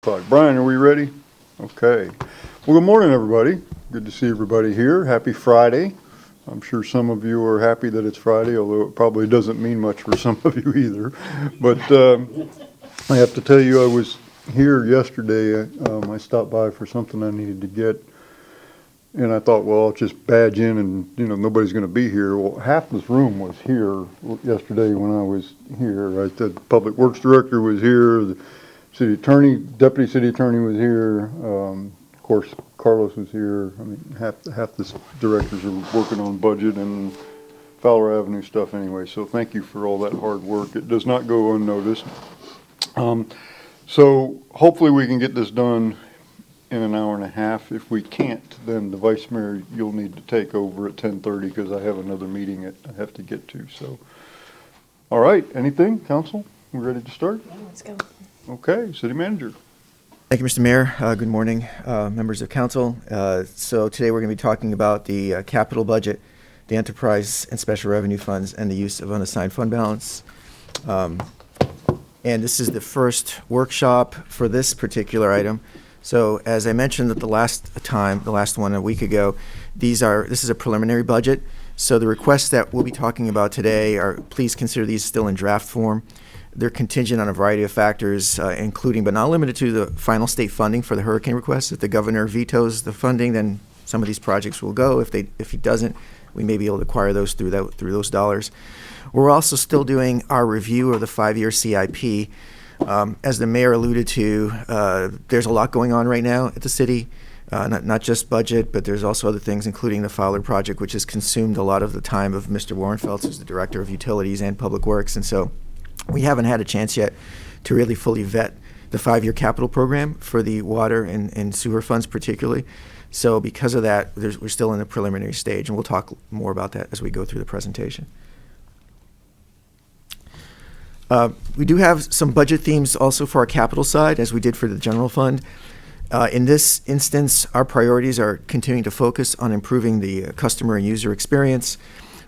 Brian, are we ready? Okay. Well, good morning, everybody. Good to see everybody here. Happy Friday. I'm sure some of you are happy that it's Friday, although it probably doesn't mean much for some of you either. But I have to tell you, I was here yesterday. I stopped by for something I needed to get, and I thought, well, I'll just badge in and, nobody's going to be here. Well, half this room was here yesterday when I was here, right? The Public Works Director was here. The City Attorney, Deputy City Attorney was here. Of course, Carlos was here. I mean, half the directors are working on budget and Fowler Avenue stuff anyway. So thank you for all that hard work. It does not go unnoticed. So hopefully we can get this done in an hour and a half. If we can't, then the Vice Mayor, you'll need to take over at 10:30 because I have another meeting I have to get to. So, all right, anything, Council? We ready to start? Yeah, let's go. Okay, City Manager. Thank you, Mr. Mayor. Good morning, members of council. So today we're going to be talking about the capital budget, the enterprise and special revenue funds, and the use of unassigned fund balance. And this is the first workshop for this particular item. So as I mentioned at the last one a week ago, this is a preliminary budget. So the requests that we'll be talking about today please consider these still in draft form. They're contingent on a variety of factors, including but not limited to the final state funding for the hurricane request. If the governor vetoes the funding, then some of these projects will go. If he doesn't, we may be able to acquire those through those dollars. We're also still doing our review of the 5-year CIP. As the mayor alluded to, there's a lot going on right now at the city, not just budget, but there's also other things, including the Fowler project, which has consumed a lot of the time of Mr. Warrenfeldt, who's the Director of Utilities and Public Works. And so we haven't had a chance yet to really fully vet the 5-year capital program for the water and sewer funds particularly. So because of that, we're still in the preliminary stage, and we'll talk more about that as we go through the presentation. We do have some budget themes also for our capital side, as we did for the general fund. In this instance, our priorities are continuing to focus on improving the customer and user experience.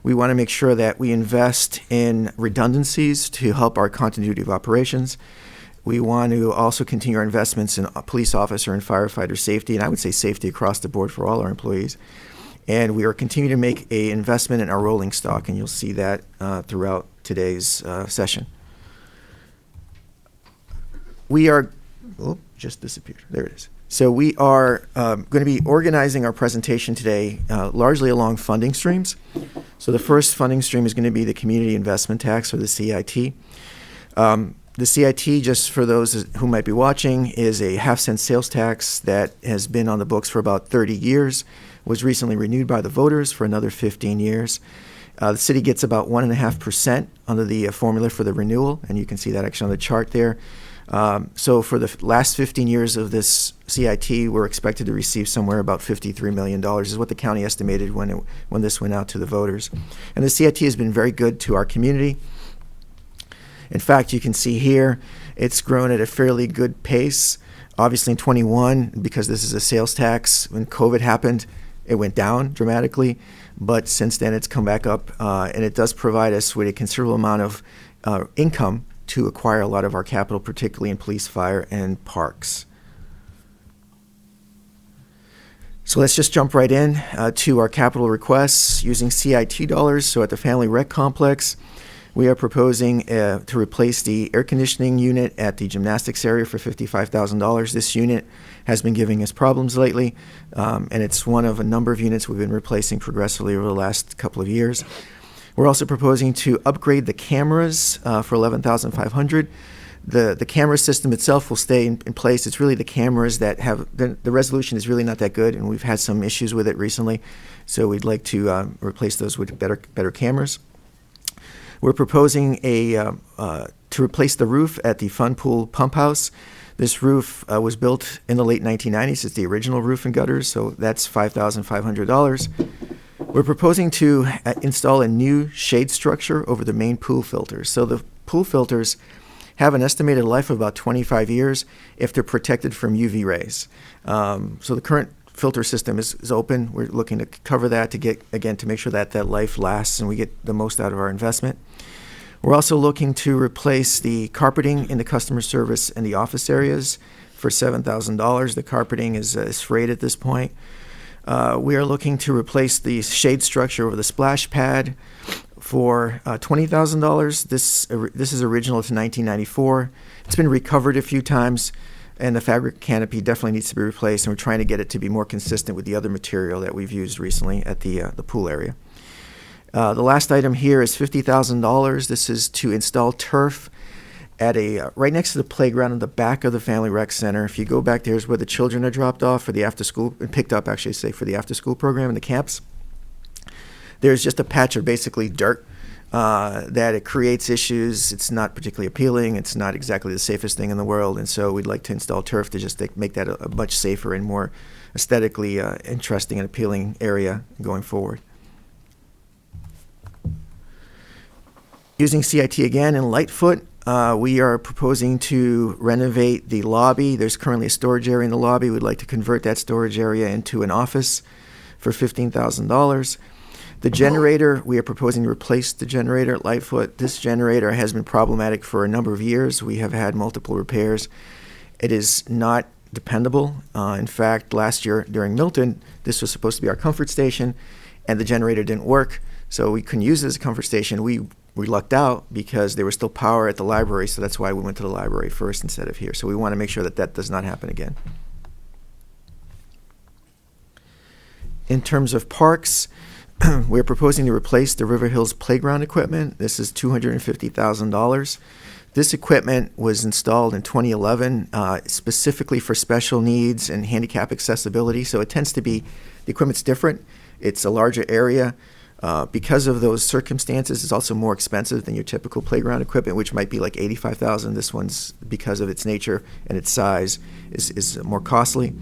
We want to make sure that we invest in redundancies to help our continuity of operations. We want to also continue our investments in police officer and firefighter safety, and I would say safety across the board for all our employees. And we are continuing to make an investment in our rolling stock, and you'll see that throughout today's session. We are, just disappeared. There it is. So we are going to be organizing our presentation today largely along funding streams. So the first funding stream is going to be the Community Investment Tax, or the CIT. The CIT, just for those who might be watching, is a half-cent sales tax that has been on the books for about 30 years, was recently renewed by the voters for another 15 years. The city gets about 1.5% under the formula for the renewal, and you can see that actually on the chart there. So for the last 15 years of this CIT, we're expected to receive somewhere about $53 million is what the county estimated when this went out to the voters. And the CIT has been very good to our community. In fact, you can see here, it's grown at a fairly good pace. Obviously in 21, because this is a sales tax, when COVID happened, it went down dramatically. But since then, it's come back up, and it does provide us with a considerable amount of income to acquire a lot of our capital, particularly in police, fire, and parks. So let's just jump right in to our capital requests using CIT dollars. So at the Family Rec Complex, we are proposing to replace the air conditioning unit at the gymnastics area for $55,000. This unit has been giving us problems lately, and it's one of a number of units we've been replacing progressively over the last couple of years. We're also proposing to upgrade the cameras for $11,500. The camera system itself will stay in place. It's really the cameras that have the resolution is really not that good, and we've had some issues with it recently. So we'd like to replace those with better cameras. We're proposing to replace the roof at the Fun Pool Pump House. This roof was built in the late 1990s. It's the original roof and gutters, so that's $5,500. We're proposing to install a new shade structure over the main pool filters. So the pool filters have an estimated life of about 25 years if they're protected from UV rays. So the current filter system is open. We're looking to cover that to make sure that life lasts and we get the most out of our investment. We're also looking to replace the carpeting in the customer service and the office areas. for $7,000. The carpeting is frayed at this point. We are looking to replace the shade structure over the splash pad for $20,000. This is original to 1994. It's been recovered a few times, and the fabric canopy definitely needs to be replaced, and we're trying to get it to be more consistent with the other material that we've used recently at the pool area. The last item here is $50,000. This is to install turf at right next to the playground in the back of the Family Rec Center. If you go back, there's where the children are dropped off for the after-school, picked up, actually, say, for the after-school program in the camps. There's just a patch of basically dirt that it creates issues. It's not particularly appealing. It's not exactly the safest thing in the world, and so we'd like to install turf to just make that a much safer and more aesthetically interesting and appealing area going forward. Using CIT again in Lightfoot, we are proposing to renovate the lobby. There's currently a storage area in the lobby. We'd like to convert that storage area into an office for $15,000. The generator, we are proposing to replace the generator at Lightfoot. This generator has been problematic for a number of years. We have had multiple repairs. It is not dependable. In fact, last year during Milton, this was supposed to be our comfort station, and the generator didn't work, so we couldn't use it as a comfort station. We lucked out because there was still power at the library, so that's why we went to the library first instead of here. So we want to make sure that that does not happen again. In terms of parks, we're proposing to replace the River Hills playground equipment. This is $250,000. This equipment was installed in 2011 specifically for special needs and handicap accessibility. So it tends to be, the equipment's different. It's a larger area. Because of those circumstances, it's also more expensive than your typical playground equipment, which might be like $85,000. This one's, because of its nature and its size, is more costly.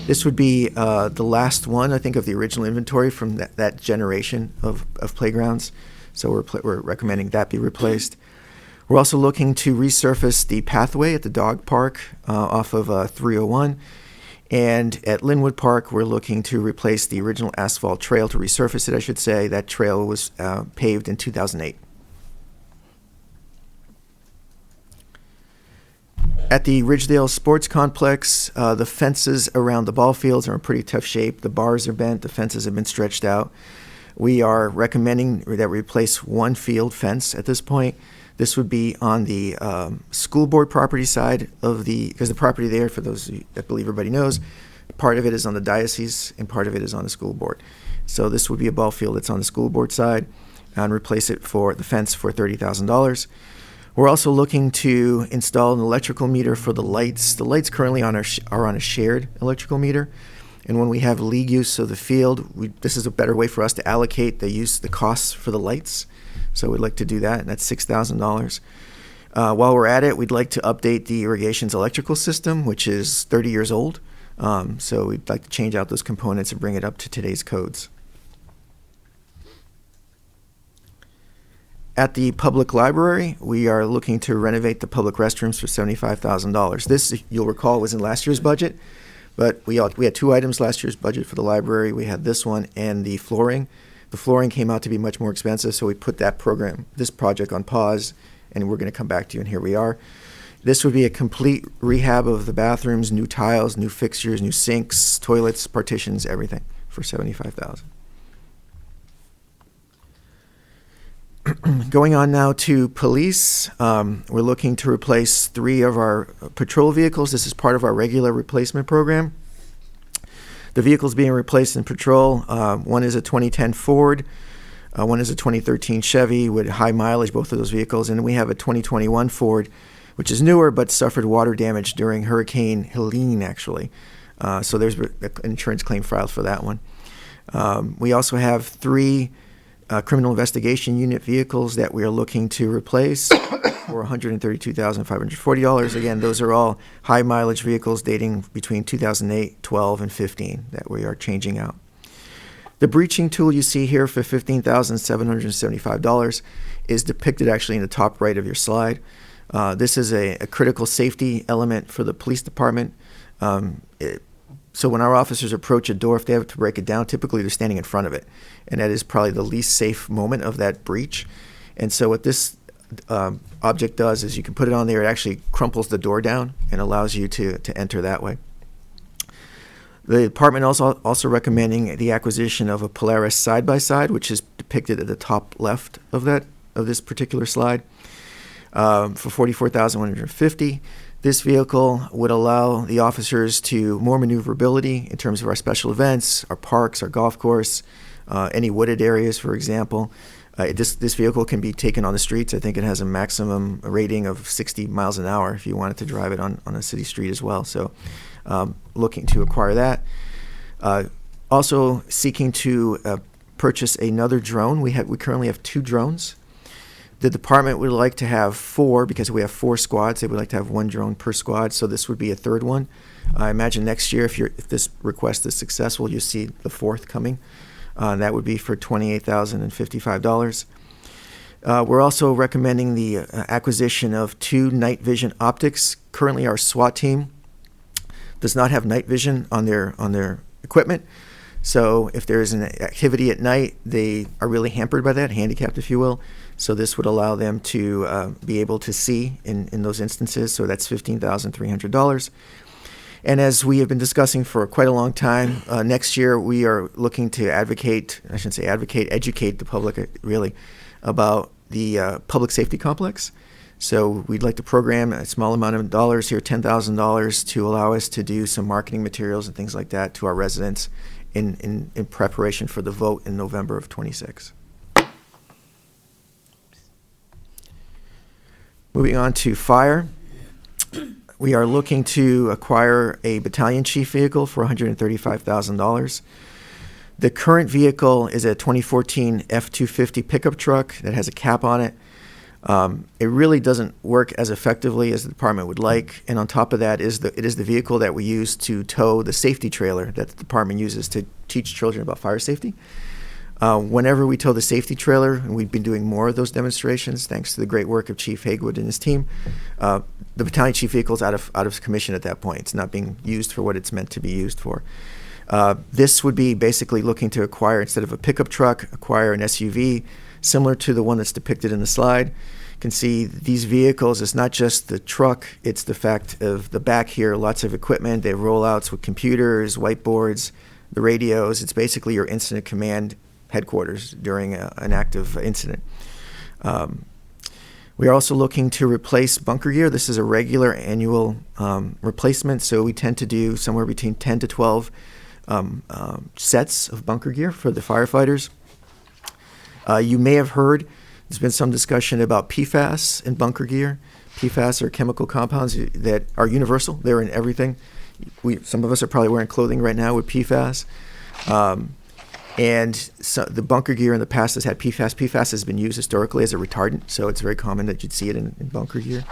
This would be the last one, I think, of the original inventory from that generation of playgrounds. So we're recommending that be replaced. We're also looking to resurface the pathway at the dog park off of 301. And at Linwood Park, we're looking to replace the original asphalt trail, to resurface it, I should say. That trail was paved in 2008. At the Ridgedale Sports Complex, the fences around the ball fields are in pretty tough shape. The bars are bent, the fences have been stretched out. We are recommending that we replace one field fence at this point. This would be on the school board property side of because the property there, for those that believe everybody knows, part of it is on the diocese and part of it is on the school board. So this would be a ball field that's on the school board side, and replace it for the fence for $30,000. We're also looking to install an electrical meter for the lights. The lights currently are on a shared electrical meter, and when we have league use of the field, this is a better way for us to allocate the costs for the lights. So we'd like to do that, and that's $6,000. While we're at it, we'd like to update the irrigation's electrical system, which is 30 years old. So we'd like to change out those components and bring it up to today's codes. At the public library, we are looking to renovate the public restrooms for $75,000. This, you'll recall, was in last year's budget, but we had two items last year's budget for the library. We had this one and the flooring. The flooring came out to be much more expensive, so we put this project on pause, and we're going to come back to you, and here we are. This would be a complete rehab of the bathrooms, new tiles, new fixtures, new sinks, toilets, partitions, everything for $75,000. Going on now to police, we're looking to replace 3 of our patrol vehicles. This is part of our regular replacement program. The vehicles being replaced in patrol, one is a 2010 Ford, one is a 2013 Chevy with high mileage, both of those vehicles, and we have a 2021 Ford, which is newer but suffered water damage during Hurricane Helene, actually. So there's an insurance claim filed for that one. We also have 3 criminal investigation unit vehicles that we are looking to replace for $132,540. Again, those are all high mileage vehicles dating between 2008, 12, and 15 that we are changing out. The breaching tool you see here for $15,775 is depicted actually in the top right of your slide. This is a critical safety element for the police department. So when our officers approach a door, if they have to break it down, typically they're standing in front of it. And that is probably the least safe moment of that breach. And so what this object does is you can put it on there. It actually crumples the door down and allows you to enter that way. The department also recommending the acquisition of a Polaris side-by-side, which is depicted at the top left of this particular slide, for $44,150. This vehicle would allow the officers to more maneuverability in terms of our special events, our parks, our golf course, any wooded areas, for example. This vehicle can be taken on the streets. I think it has a maximum rating of 60 miles an hour if you wanted to drive it on a city street as well. So looking to acquire that. Also seeking to purchase another drone. We currently have 2 drones. The department would like to have 4 because we have 4 squads. They would like to have 1 drone per squad, so this would be a 3rd one. I imagine next year, if this request is successful, you'll see the 4th coming. That would be for $28,055. We're also recommending the acquisition of 2 night vision optics. Currently, our SWAT team does not have night vision on their equipment. So if there is an activity at night, they are really hampered by that, handicapped, if you will. So this would allow them to be able to see in those instances. So that's $15,300. And as we have been discussing for quite a long time, next year we are looking to educate the public really about the public safety complex. So we'd like to program a small amount of dollars here, $10,000, to allow us to do some marketing materials and things like that to our residents in preparation for the vote in November of '26. Moving on to fire. We are looking to acquire a battalion chief vehicle for $135,000. The current vehicle is a 2014 F-250 pickup truck that has a cap on it. It really doesn't work as effectively as the department would like, and on top of that it is the vehicle that we use to tow the safety trailer that the department uses to teach children about fire safety. Whenever we tow the safety trailer, and we've been doing more of those demonstrations thanks to the great work of Chief Hagewood and his team, the battalion chief vehicle is out of commission at that point. It's not being used for what it's meant to be used for. This would be basically looking to acquire, instead of a pickup truck, acquire an SUV similar to the one that's depicted in the slide. You can see these vehicles, it's not just the truck, it's the fact of the back here, lots of equipment. They have rollouts with computers, whiteboards, the radios. It's basically your incident command headquarters during an active incident. We are also looking to replace bunker gear. This is a regular annual replacement, so we tend to do somewhere between 10 to 12 sets of bunker gear for the firefighters. You may have heard there's been some discussion about PFAS in bunker gear. PFAS are chemical compounds that are universal. They're in everything. Some of us are probably wearing clothing right now with PFAS. And so the bunker gear in the past has had PFAS. PFAS has been used historically as a retardant, so it's very common that you'd see it in bunker gear.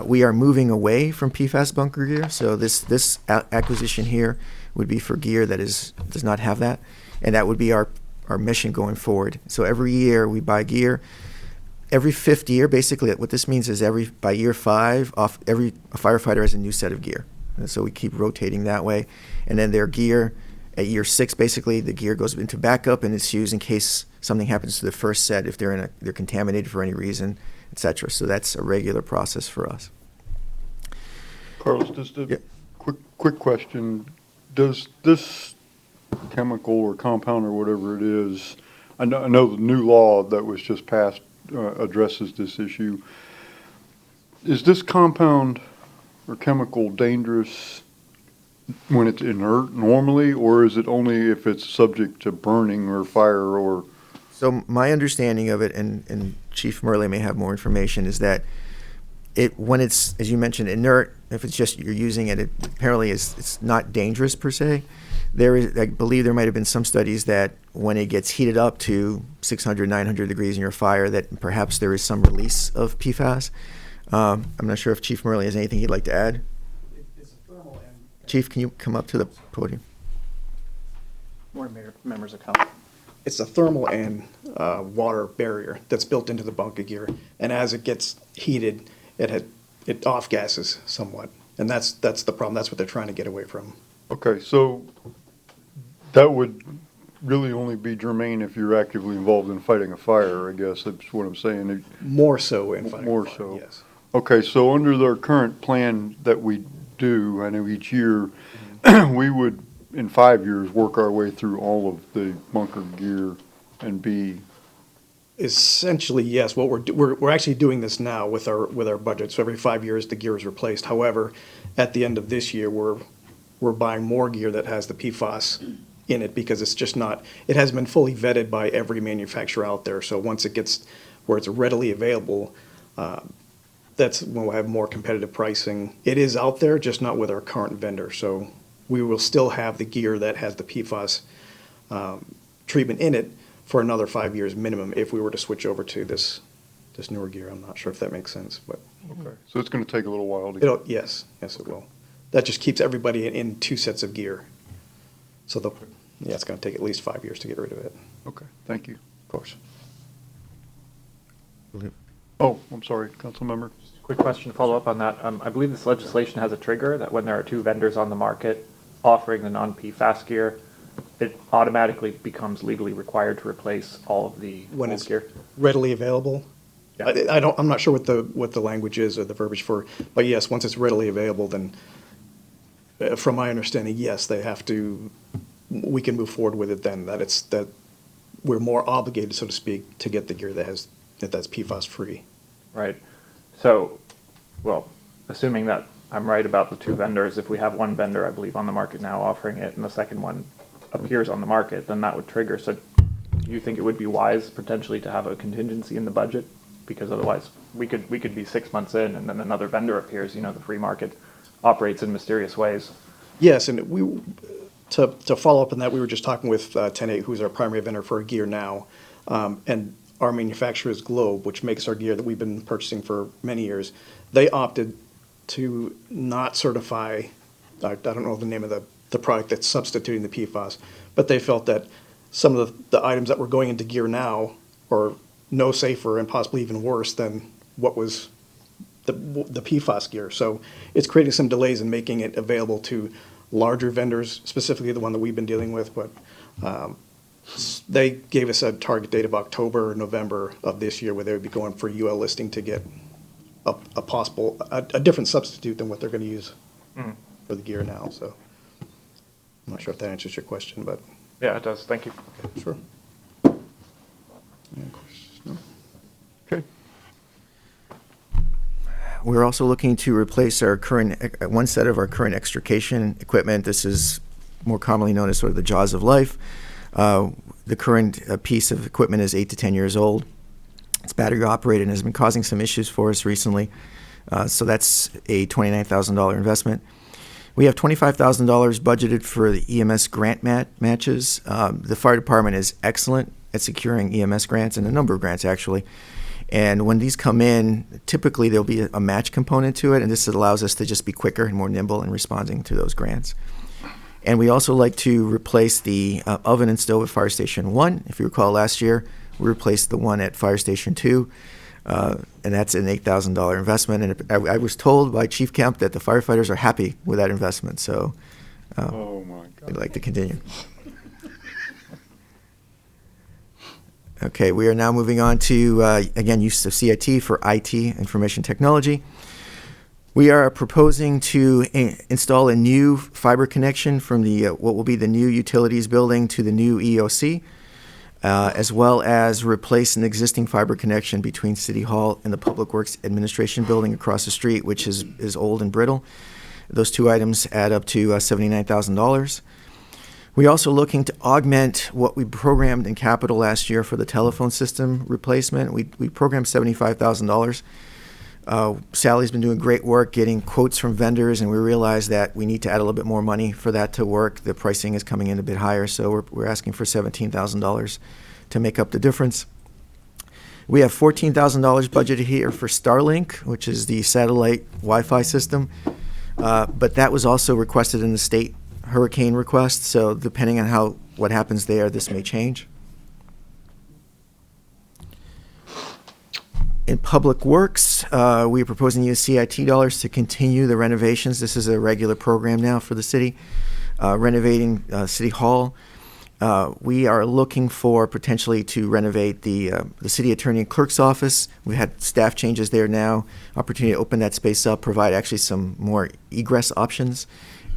We are moving away from PFAS bunker gear, so this acquisition here would be for gear that does not have that, and that would be our mission going forward. So every year we buy gear. Every 5th year, basically, what this means is by year 5, every firefighter has a new set of gear. And so we keep rotating that way, and then their gear. At year 6, basically, the gear goes into backup, and it's used in case something happens to the first set, if they're contaminated for any reason, etc. So that's a regular process for us. Carlos, just a quick question. Does this chemical or compound or whatever it is, I know the new law that was just passed addresses this issue. Is this compound or chemical dangerous when it's inert normally, or is it only if it's subject to burning or fire or? So my understanding of it, and Chief Murley may have more information, is that when it's, as you mentioned, inert, if it's just you're using it, it apparently it's not dangerous per se. I believe there might have been some studies that when it gets heated up to 600, 900 degrees in your fire, that perhaps there is some release of PFAS. I'm not sure if Chief Murley has anything he'd like to add. It's a thermal and... Chief, can you come up to the podium? Morning, Mayor, members of council. It's a thermal and water barrier that's built into the bunker gear, and as it gets heated, it off-gases somewhat, and that's the problem. That's what they're trying to get away from. Okay, so that would really only be germane if you're actively involved in fighting a fire, I guess, that's what I'm saying. More so in fighting More fire, so. yes. Okay, so under their current plan that we do, I know each year, we would, in 5 years, work our way through all of the bunker gear and be, Essentially, yes. What we're actually doing this now with our budget. So every 5 years, the gear is replaced. However, at the end of this year, we're buying more gear that has the PFAS in it because it's just not. It hasn't been fully vetted by every manufacturer out there. So once it gets where it's readily available, that's when we'll have more competitive pricing. It is out there, just not with our current vendor. So we will still have the gear that has the PFAS treatment in it for another 5 years minimum if we were to switch over to this newer gear. I'm not sure if that makes sense, but okay, so it's gonna take a little while to get. yes, it will. That just keeps everybody in two sets of gear. So it's gonna take at least 5 years to get rid of it, Okay, thank you. of course. Oh, I'm sorry, council member. Quick question to follow up on that. I believe this legislation has a trigger that when there are two vendors on the market offering the non-PFAS gear, it automatically becomes legally required to replace all of the When old it's gear. readily available. Yeah. I'm not sure what the language is or the verbiage for, but yes, once it's readily available, then from my understanding, yes, they have to, we can move forward with it then, that we're more obligated, so to speak, to get the gear that's PFAS free. Right. So, well, assuming that I'm right about the two vendors, if we have one vendor, I believe, on the market now offering it, and the second one appears on the market, then that would trigger. So do you think it would be wise potentially to have a contingency in the budget? Because otherwise we could be 6 months in and then another vendor appears. You know, the free market operates in mysterious ways. Yes, and to follow up on that, we were just talking with 10-8, who's our primary vendor for our gear now, and our manufacturer is Globe, which makes our gear that we've been purchasing for many years. They opted to not certify, I don't know the name of the product that's substituting the PFAS, but they felt that some of the items that were going into gear now are no safer and possibly even worse than what was the PFAS gear. So it's creating some delays in making it available to larger vendors, specifically the one that we've been dealing with, but they gave us a target date of October or November of this year where they would be going for UL listing to get a possible, a different substitute than what they're going to use for the gear now. So I'm not sure if that answers your question, but Yeah, it does. Thank you. sure. Okay, We're also looking to replace our current, one set of our current extrication equipment. This is more commonly known as sort of the jaws of life. The current piece of equipment is 8 to 10 years old. It's battery operated and has been causing some issues for us recently. So that's a $29,000 investment. We have $25,000 budgeted for the EMS grant matches. The fire department is excellent at securing EMS grants, and a number of grants actually. And when these come in, typically there'll be a match component to it, and this allows us to just be quicker and more nimble in responding to those grants. And we also like to replace the oven and stove at Fire Station 1. If you recall last year, we replaced the one at Fire Station 2, and that's an $8,000 investment. And I was told by Chief Kemp that the firefighters are happy with that investment, so oh my we'd God. like to continue. Okay, we are now moving on to, again, use of CIT for IT, information technology. We are proposing to install a new fiber connection from the what will be the new utilities building to the new EOC, as well as replace an existing fiber connection between City Hall and the Public Works Administration building across the street, which is old and brittle. Those two items add up to $79,000. We're also looking to augment what we programmed in capital last year for the telephone system replacement. We programmed $75,000. Sally's been doing great work getting quotes from vendors, and we realized that we need to add a little bit more money for that to work. The pricing is coming in a bit higher, so we're asking for $17,000 to make up the difference. We have $14,000 budgeted here for Starlink, which is the satellite Wi-Fi system, but that was also requested in the state hurricane request, so depending on what happens there, this may change. In Public Works, we are proposing to use CIT dollars to continue the renovations. This is a regular program now for the city, renovating City Hall. We are looking for potentially to renovate the city attorney and clerk's office. We've had staff changes there now, opportunity to open that space up, provide actually some more egress options,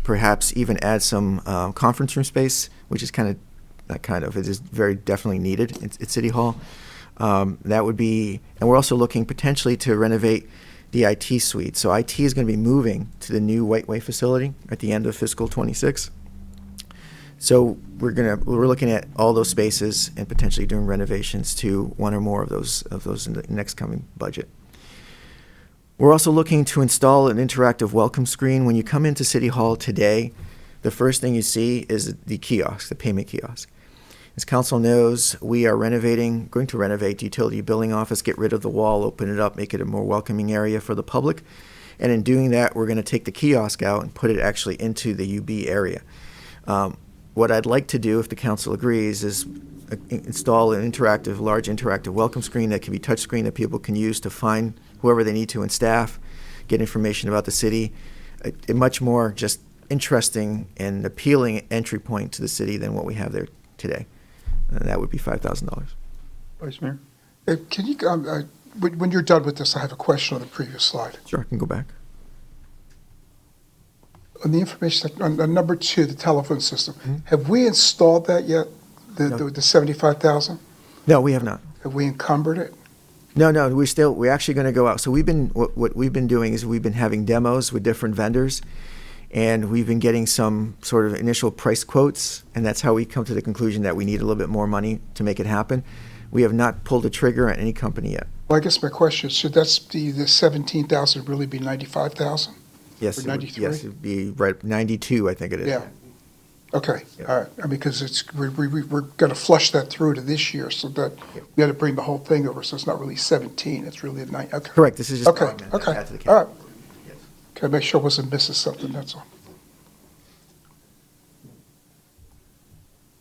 perhaps even add some conference room space, which is it is very definitely needed at City Hall. That would be, and we're also looking potentially to renovate the IT suite. So IT is going to be moving to the new Whiteway facility at the end of fiscal '26. So we're looking at all those spaces and potentially doing renovations to one or more of those in the next coming budget. We're also looking to install an interactive welcome screen. When you come into City Hall today, the first thing you see is the kiosk, the payment kiosk. As council knows, we are going to renovate the utility billing office, get rid of the wall, open it up, make it a more welcoming area for the public. And in doing that, we're going to take the kiosk out and put it actually into the UB area. What I'd like to do, if the council agrees, is install an large interactive welcome screen that can be touchscreen that people can use to find whoever they need to in staff, get information about the city. A much more just interesting and appealing entry point to the city than what we have there today. That would be $5,000. Vice Mayor? Can you, when you're done with this, I have a question on the previous slide. Sure, I can go back. On the information, on number 2, the telephone system, have we installed that yet? No. The 75,000? No, we have not. Have we encumbered it? No, we're actually going to go out. So what we've been doing is we've been having demos with different vendors, and we've been getting some sort of initial price quotes, and that's how we come to the conclusion that we need a little bit more money to make it happen. We have not pulled a trigger on any company yet. Well, I guess my question is, should that be the 17,000 really be 95,000? Yes, Or it would, 93? yes, it'd be right 92, I think it is. Yeah. Okay, Yeah. all right. I mean, because we're going to flush that through to this year, so that we got to bring the whole thing over. So it's not really 17, it's really a 9. Okay. Correct. This is just Okay, augment, okay, add to the all right. Yes. Okay, make sure I wasn't missing something, that's all.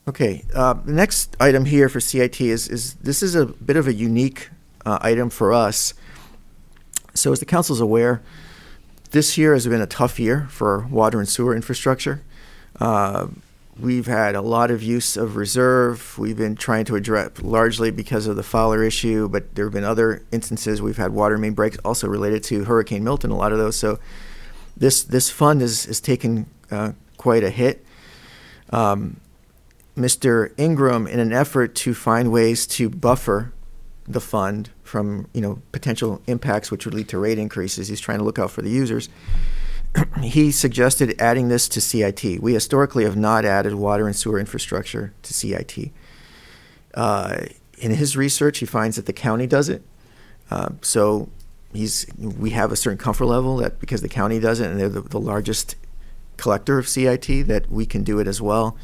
Okay, the next item here for CIT is this is a bit of a unique item for us. So as the council's aware, this year has been a tough year for water and sewer infrastructure. We've had a lot of use of reserve. We've been trying to address largely because of the Fowler issue, but there have been other instances we've had water main breaks also related to Hurricane Milton, a lot of those. So this fund is taken quite a hit. Mr. Ingram, in an effort to find ways to buffer the fund from potential impacts which would lead to rate increases, he's trying to look out for the users. He suggested adding this to CIT. We historically have not added water and sewer infrastructure to CIT. In his research, he finds that the county does it. So we have a certain comfort level that because the county does it and they're the largest collector of CIT, that we can do it as well.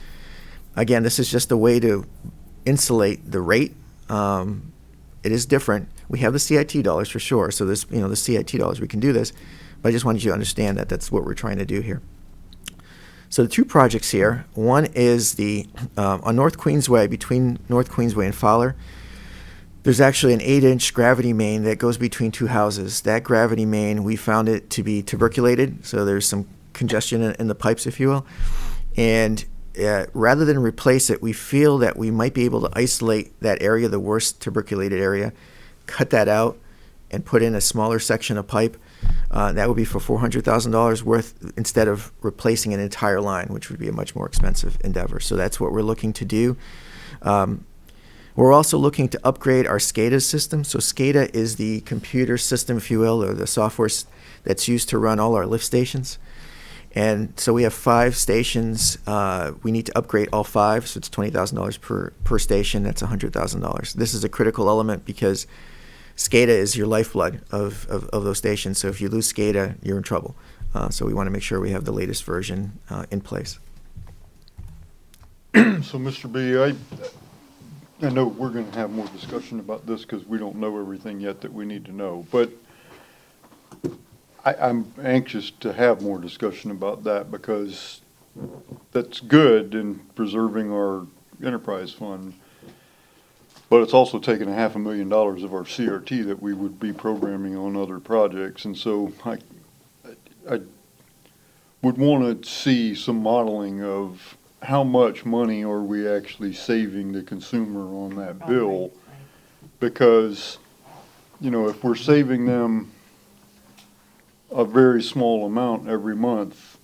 Again, this is just a way to insulate the rate. It is different. We have the CIT dollars for sure. So there's the CIT dollars, we can do this. But I just wanted you to understand that that's what we're trying to do here. So the two projects here, one is on North Queensway, between North Queensway and Fowler, there's actually an 8-inch gravity main that goes between two houses. That gravity main, we found it to be tuberculated, so there's some congestion in the pipes, if you will. And rather than replace it, we feel that we might be able to isolate that area, the worst tuberculated area, cut that out, and put in a smaller section of pipe. That would be for $400,000 worth instead of replacing an entire line, which would be a much more expensive endeavor. So that's what we're looking to do. We're also looking to upgrade our SCADA system. So SCADA is the computer system, if you will, or the software that's used to run all our lift stations. And so we have 5 stations. We need to upgrade all 5, so it's $20,000 per station. That's $100,000. This is a critical element because SCADA is your lifeblood of those stations. So if you lose SCADA, you're in trouble. So we want to make sure we have the latest version in place. So, Mr. B, I know we're going to have more discussion about this because we don't know everything yet that we need to know. But I'm anxious to have more discussion about that because that's good in preserving our enterprise fund. But it's also taken $500,000 of our CRT that we would be programming on other projects. And so I would want to see some modeling of how much money are we actually saving the consumer on that bill? Because, you know, if we're saving them a very small amount every month,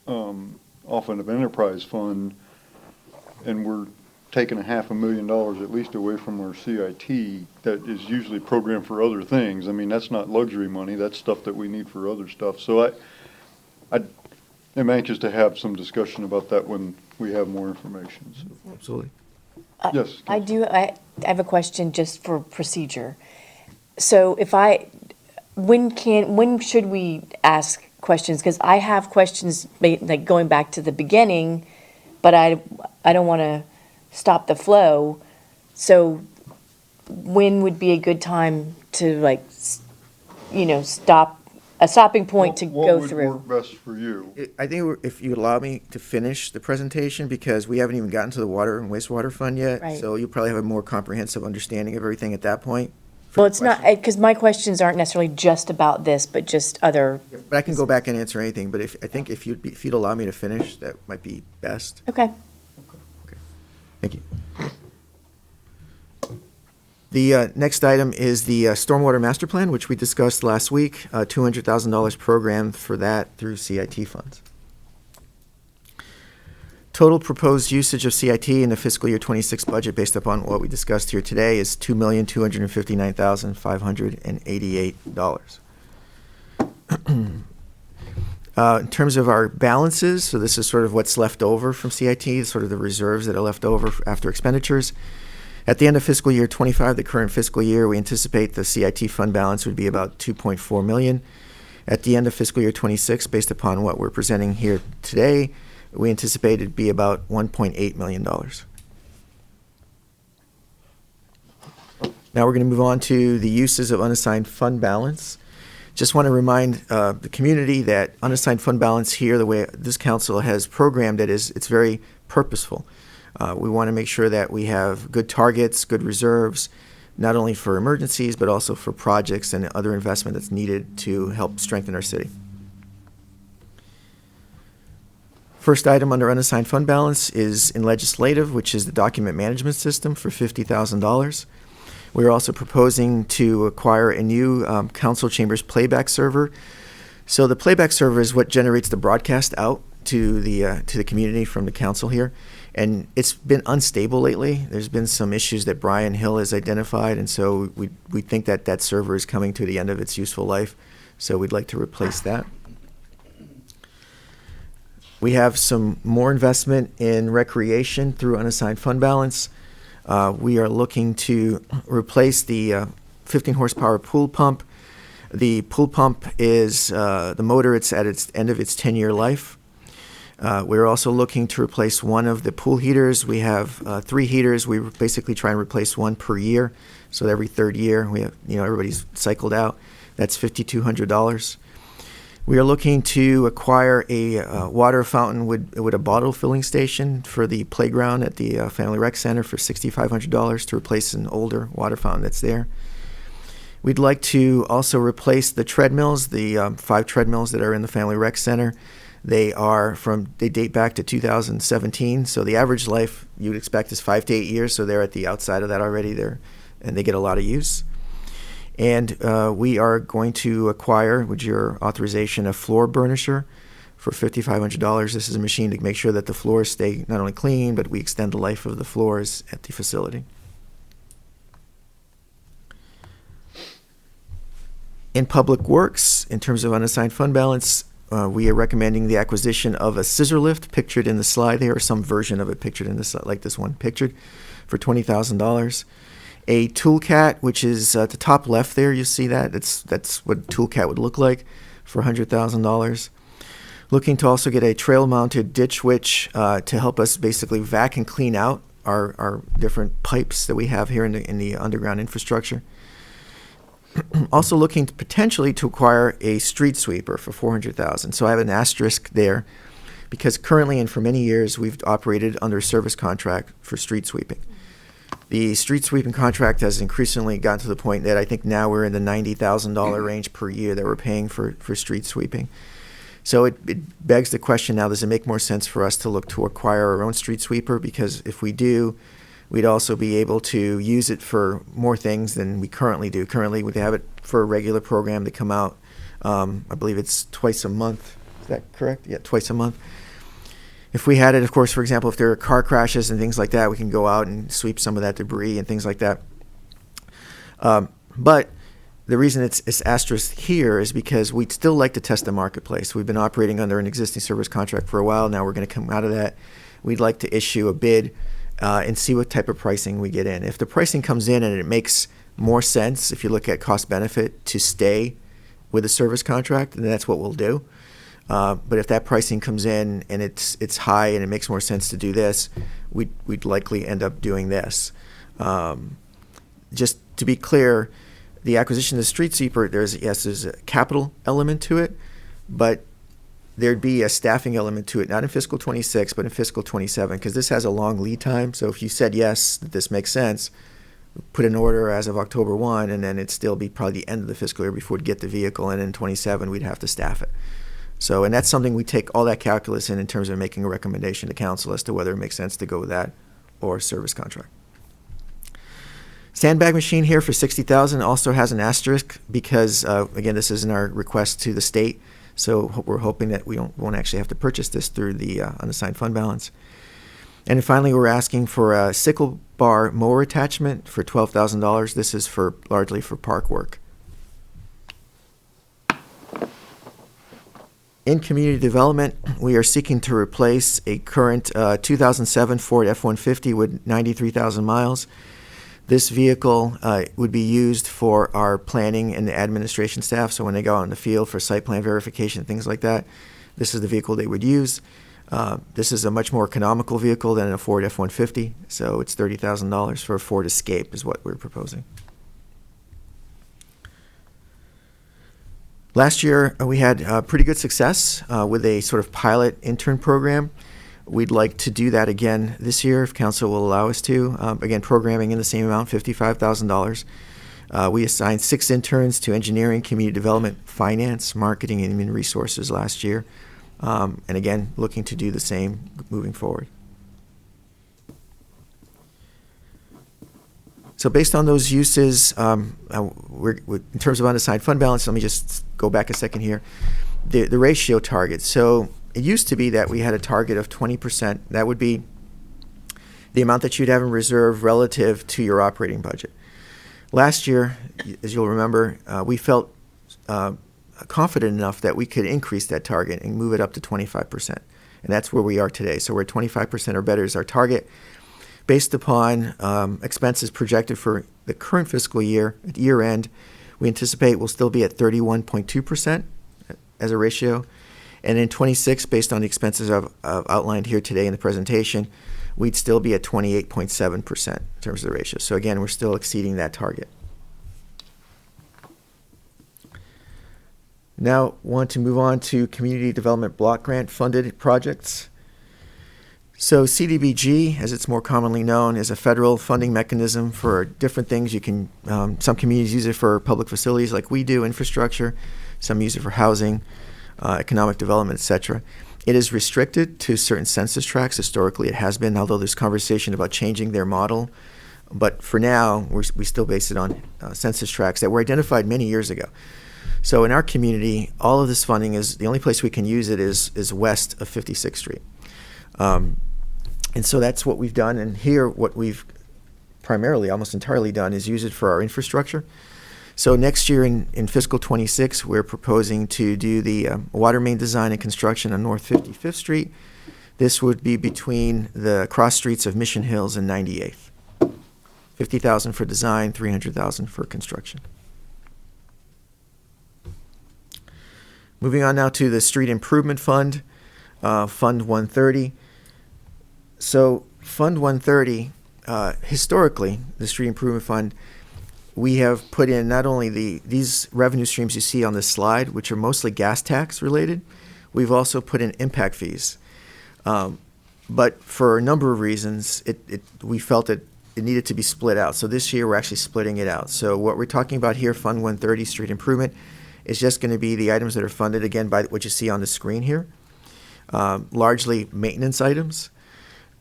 off of an enterprise fund, and we're taking $500,000 at least away from our CIT that is usually programmed for other things. I mean, that's not luxury money, that's stuff that we need for other stuff. So I am anxious to have some discussion about that when we have more information. So, Absolutely. yes. I have a question just for procedure. So when should we ask questions? Because I have questions, like going back to the beginning, but I don't want to stop the flow. So when would be a good time to stop, a stopping point to go through? What would work best for you? I think if you allow me to finish the presentation, because we haven't even gotten to the water and wastewater fund yet. Right. So you'll probably have a more comprehensive understanding of everything at that point. Well, it's not, because my questions aren't necessarily just about this, but just other, But I can go back and answer anything, but I think if you'd allow me to finish, that might be best. okay. Thank you. The next item is the Stormwater Master Plan, which we discussed last week, $200,000 program for that through CIT funds. Total proposed usage of CIT in the fiscal year 26 budget, based upon what we discussed here today, is $2,259,588. In terms of our balances, so this is sort of what's left over from CIT, sort of the reserves that are left over after expenditures. At the end of fiscal year 25, the current fiscal year, we anticipate the CIT fund balance would be about $2.4 million. At the end of fiscal year 26, based upon what we're presenting here today, we anticipate it'd be about $1.8 million. Now we're going to move on to the uses of unassigned fund balance. Just want to remind the community that unassigned fund balance here, the way this council has programmed it, is it's very purposeful. We want to make sure that we have good targets, good reserves, not only for emergencies, but also for projects and other investment that's needed to help strengthen our city. First item under unassigned fund balance is in legislative, which is the document management system for $50,000. We're also proposing to acquire a new council chambers playback server. So the playback server is what generates the broadcast out to the community from the council here. And it's been unstable lately. There's been some issues that Brian Hill has identified, and so we think that that server is coming to the end of its useful life. So we'd like to replace that. We have some more investment in recreation through unassigned fund balance. We are looking to replace the 15 horsepower pool pump. The pool pump is the motor, it's at its end of its 10-year life. We're also looking to replace one of the pool heaters. We have 3 heaters. We basically try and replace one per year. So every third year, we have, everybody's cycled out. That's $5,200. We are looking to acquire a water fountain with a bottle filling station for the playground at the Family Rec Center for $6,500 to replace an older water fountain that's there. We'd like to also replace the treadmills, the 5 treadmills that are in the Family Rec Center. They date back to 2017, so the average life you'd expect is 5 to 8 years, so they're at the outside of that already there, and they get a lot of use. And we are going to acquire, with your authorization, a floor burnisher for $5,500. This is a machine to make sure that the floors stay not only clean, but we extend the life of the floors at the facility. In Public Works, in terms of unassigned fund balance, we are recommending the acquisition of a scissor lift pictured in the slide there, or some version of it pictured in this, like this one pictured, for $20,000. A toolcat, which is at the top left there, you see that? That's what a toolcat would look like, for $100,000. Looking to also get a trail-mounted ditch witch to help us basically vac and clean out our different pipes that we have here in the underground infrastructure. Also looking to potentially to acquire a street sweeper for $400,000. So I have an asterisk there because currently and for many years we've operated under a service contract for street sweeping. The street sweeping contract has increasingly gotten to the point that I think now we're in the $90,000 range per year that we're paying for street sweeping. So it begs the question now, does it make more sense for us to look to acquire our own street sweeper? Because if we do, we'd also be able to use it for more things than we currently do. Currently, we have it for a regular program to come out. I believe it's twice a month. Is that correct? Yeah, twice a month. If we had it, of course, for example, if there are car crashes and things like that, we can go out and sweep some of that debris and things like that. But the reason it's asterisk here is because we'd still like to test the marketplace. We've been operating under an existing service contract for a while. Now we're going to come out of that. We'd like to issue a bid and see what type of pricing we get in. If the pricing comes in and it makes more sense, if you look at cost benefit, to stay with a service contract, then that's what we'll do. But if that pricing comes in and it's high and it makes more sense to do this, we'd likely end up doing this. Just to be clear, the acquisition of the street sweeper, there's a capital element to it, but there'd be a staffing element to it, not in fiscal 26, but in fiscal 27, because this has a long lead time. So if you said yes, that this makes sense, put an order as of October 1, and then it'd still be probably the end of the fiscal year before we'd get the vehicle, and in 27, we'd have to staff it. So, and that's something we take all that calculus in terms of making a recommendation to council as to whether it makes sense to go with that or service contract. Sandbag machine here for $60,000 also has an asterisk because, again, this isn't our request to the state, so we're hoping that we won't actually have to purchase this through the unassigned fund balance. And then finally, we're asking for a sickle bar mower attachment for $12,000. This is largely for park work. In community development, we are seeking to replace a current 2007 Ford F-150 with 93,000 miles. This vehicle would be used for our planning and administration staff, so when they go out in the field for site plan verification, things like that, this is the vehicle they would use. This is a much more economical vehicle than a Ford F-150, so it's $30,000 for a Ford Escape is what we're proposing. Last year, we had pretty good success with a sort of pilot intern program. We'd like to do that again this year if council will allow us to. Again, programming in the same amount, $55,000. We assigned 6 interns to engineering, community development, finance, marketing, and human resources last year. And again, looking to do the same moving forward. So based on those uses, in terms of unassigned fund balance, let me just go back a second here. The ratio target. So it used to be that we had a target of 20%. That would be the amount that you'd have in reserve relative to your operating budget. Last year, as you'll remember, we felt confident enough that we could increase that target and move it up to 25%. And that's where we are today. So we're at 25% or better is our target. Based upon expenses projected for the current fiscal year, at year end, we anticipate we'll still be at 31.2% as a ratio. And in 26, based on the expenses I've outlined here today in the presentation, we'd still be at 28.7% in terms of the ratio. So again, we're still exceeding that target. Now, want to move on to community development block grant funded projects. So CDBG, as it's more commonly known, is a federal funding mechanism for different things. You can, some communities use it for public facilities like we do, infrastructure. Some use it for housing, economic development, etc. It is restricted to certain census tracts. Historically, it has been, although there's conversation about changing their model. But for now, we still base it on census tracts that were identified many years ago. So in our community, all of this funding is, the only place we can use it is west of 56th Street. And so that's what we've done. And here, what we've primarily, almost entirely done is use it for our infrastructure. So next year in fiscal 26, we're proposing to do the water main design and construction on North 55th Street. This would be between the cross streets of Mission Hills and 98th. $50,000 for design, $300,000 for construction. Moving on now to the Street Improvement Fund, Fund 130. So Fund 130, historically, the Street Improvement Fund, we have put in not only these revenue streams you see on this slide, which are mostly gas tax related, we've also put in impact fees. But for a number of reasons, we felt it needed to be split out. So this year we're actually splitting it out. So what we're talking about here, Fund 130 Street Improvement, is just going to be the items that are funded, again, by what you see on the screen here. Largely maintenance items.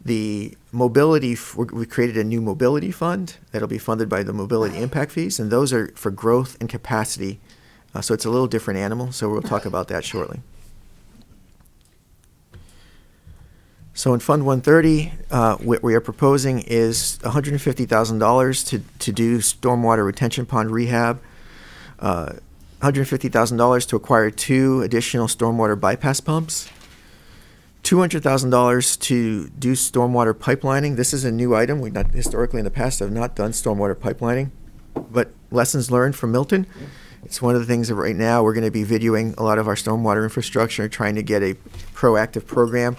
The mobility, we created a new mobility fund that'll be funded by the mobility impact fees, and those are for growth and capacity. So it's a little different animal, so we'll talk about that shortly. So in Fund 130, what we are proposing is $150,000 to do stormwater retention pond rehab, $150,000 to acquire 2 additional stormwater bypass pumps, $200,000 to do stormwater pipelining. This is a new item. We've not historically in the past have not done stormwater pipelining, but lessons learned from Milton. It's one of the things that right now we're going to be videoing a lot of our stormwater infrastructure, trying to get a proactive program.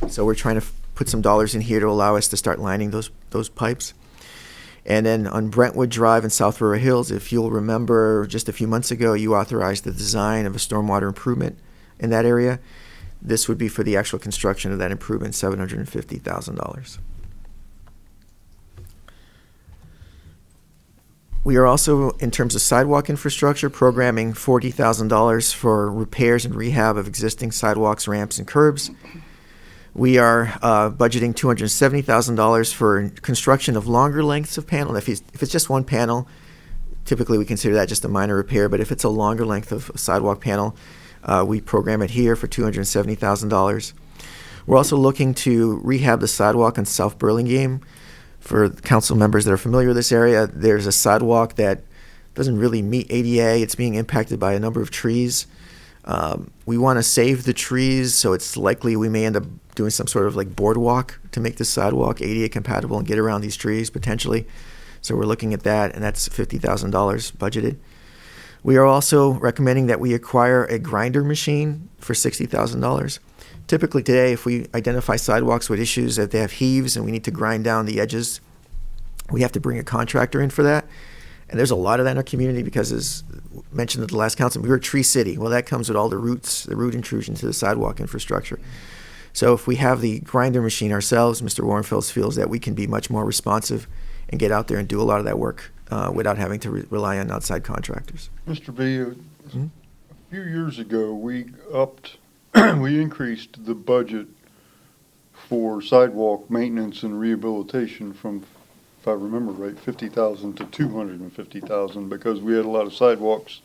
So we're trying to put some dollars in here to allow us to start lining those pipes. And then on Brentwood Drive in South River Hills, if you'll remember, just a few months ago, you authorized the design of a stormwater improvement in that area. This would be for the actual construction of that improvement, $750,000. We are also, in terms of sidewalk infrastructure, programming $40,000 for repairs and rehab of existing sidewalks, ramps, and curbs. We are budgeting $270,000 for construction of longer lengths of panel. If it's just one panel, typically we consider that just a minor repair, but if it's a longer length of sidewalk panel, we program it here for $270,000. We're also looking to rehab the sidewalk on South Burlingame. For council members that are familiar with this area, there's a sidewalk that doesn't really meet ADA. It's being impacted by a number of trees. We want to save the trees, so it's likely we may end up doing some sort of like boardwalk to make the sidewalk ADA compatible and get around these trees potentially. So we're looking at that, and that's $50,000 budgeted. We are also recommending that we acquire a grinder machine for $60,000. Typically today, if we identify sidewalks with issues that they have heaves and we need to grind down the edges, we have to bring a contractor in for that. And there's a lot of that in our community because, as mentioned at the last council, we were a tree city. Well, that comes with all the root intrusion to the sidewalk infrastructure. So if we have the grinder machine ourselves, Mr. Warrenfels feels that we can be much more responsive and get out there and do a lot of that work without having to rely on outside contractors. Mr. B, a few years ago, we increased the budget for sidewalk maintenance and rehabilitation from, if I remember right, 50,000 to 250,000 because we had a lot of sidewalks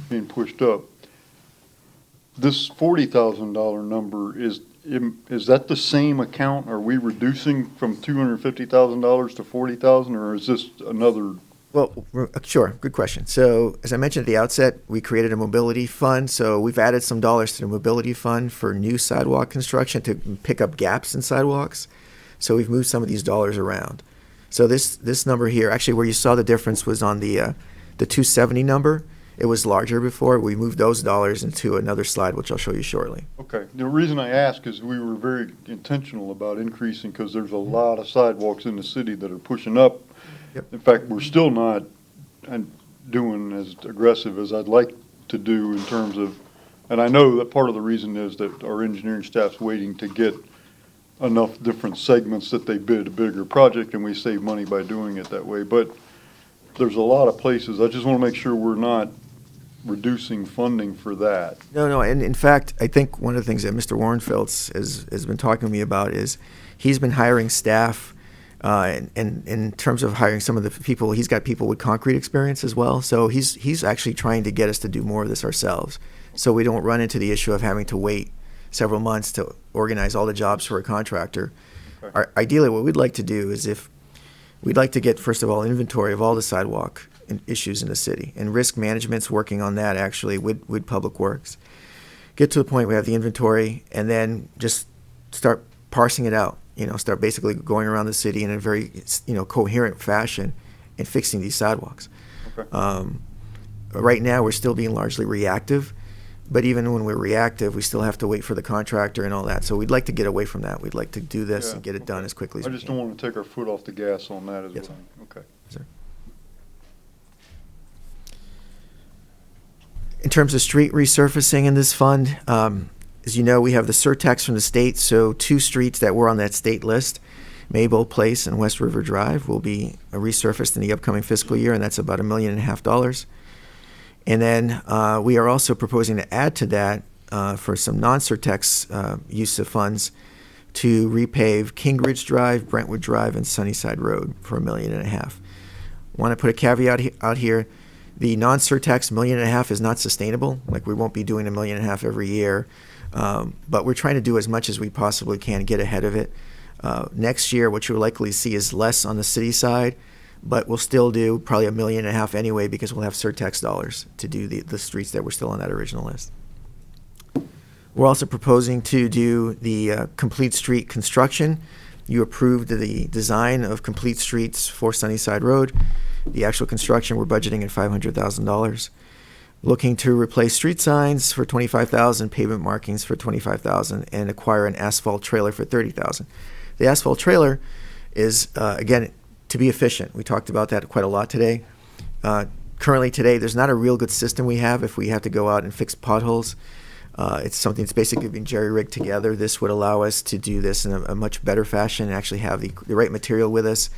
being pushed up. This $40,000 number, is that the same account? Are we reducing from $250,000 to 40,000, or is this another? Well, sure. Good question. So as I mentioned at the outset, we created a mobility fund. So we've added some dollars to the mobility fund for new sidewalk construction to pick up gaps in sidewalks. So we've moved some of these dollars around. So this number here, actually where you saw the difference was on the 270 number. It was larger before. We moved those dollars into another slide, which I'll show you shortly. Okay. The reason I ask is we were very intentional about increasing because there's a lot of sidewalks in the city that are pushing up. Yep. In fact, we're still not doing as aggressive as I'd like to do in terms of, and I know that part of the reason is that our engineering staff's waiting to get enough different segments that they bid a bigger project, and we save money by doing it that way. But there's a lot of places. I just want to make sure we're not reducing funding for that. No, and in fact, I think one of the things that Mr. Warrenfelds has been talking to me about is he's been hiring staff. And in terms of hiring some of the people, he's got people with concrete experience as well. So he's actually trying to get us to do more of this ourselves, so we don't run into the issue of having to wait several months to organize all the jobs for a contractor. Okay. Ideally, what we'd like to do is we'd like to get, first of all, inventory of all the sidewalk issues in the city, and risk management's working on that actually with Public Works. Get to the point we have the inventory, and then just start parsing it out. Start basically going around the city in a very, coherent fashion and fixing these sidewalks. Okay. Right now, we're still being largely reactive, but even when we're reactive, we still have to wait for the contractor and all that. So we'd like to get away from that. We'd like to do this and get it done as quickly as we can. I just don't want to take our foot off the gas on that as Yes. well. Okay. Sir. In terms of street resurfacing in this fund, as you know, we have the surtax from the state, so 2 streets that were on that state list, Maybole Place and West River Drive, will be resurfaced in the upcoming fiscal year, and that's about $1.5 million. And then we are also proposing to add to that for some non-Surtex use of funds to repave Kingridge Drive, Brentwood Drive, and Sunnyside Road for $1.5 million. Want to put a caveat out here. The non-Surtex $1.5 million is not sustainable. Like, we won't be doing $1.5 million every year. But we're trying to do as much as we possibly can, get ahead of it. Next year, what you'll likely see is less on the city side, but we'll still do probably $1.5 million anyway, because we'll have Surtex dollars to do the streets that were still on that original list. We're also proposing to do the complete street construction. You approved the design of complete streets for Sunnyside Road. The actual construction, we're budgeting at $500,000. Looking to replace street signs for $25,000, pavement markings for $25,000, and acquire an asphalt trailer for $30,000. The asphalt trailer is, again, to be efficient. We talked about that quite a lot today. Currently today, there's not a real good system we have if we have to go out and fix potholes. It's something that's basically been jerry-rigged together. This would allow us to do this in a much better fashion and actually have the right material with us,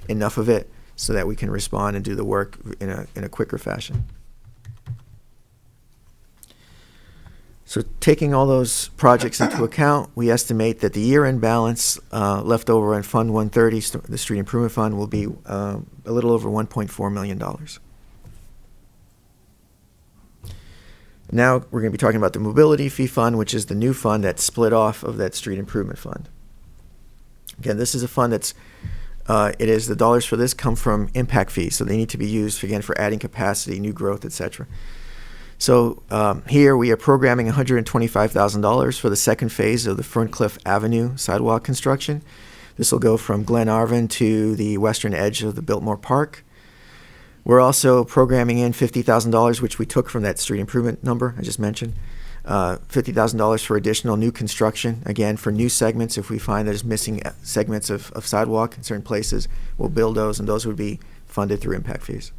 enough of it, so that we can respond and do the work in a quicker fashion. So taking all those projects into account, we estimate that the year-end balance left over in Fund 130, the Street Improvement Fund, will be a little over $1.4 million. Now we're going to be talking about the Mobility Fee Fund, which is the new fund that's split off of that Street Improvement Fund. Again, this is a fund that's, the dollars for this come from impact fees, so they need to be used, again, for adding capacity, new growth, etc. So here we are programming $125,000 for the second phase of the Ferncliff Avenue sidewalk construction. This will go from Glenarvon to the western edge of the Biltmore Park. We're also programming in $50,000, which we took from that street improvement number I just mentioned. $50,000 for additional new construction, again, for new segments. If we find there's missing segments of sidewalk in certain places, we'll build those, and those would be funded through impact fees.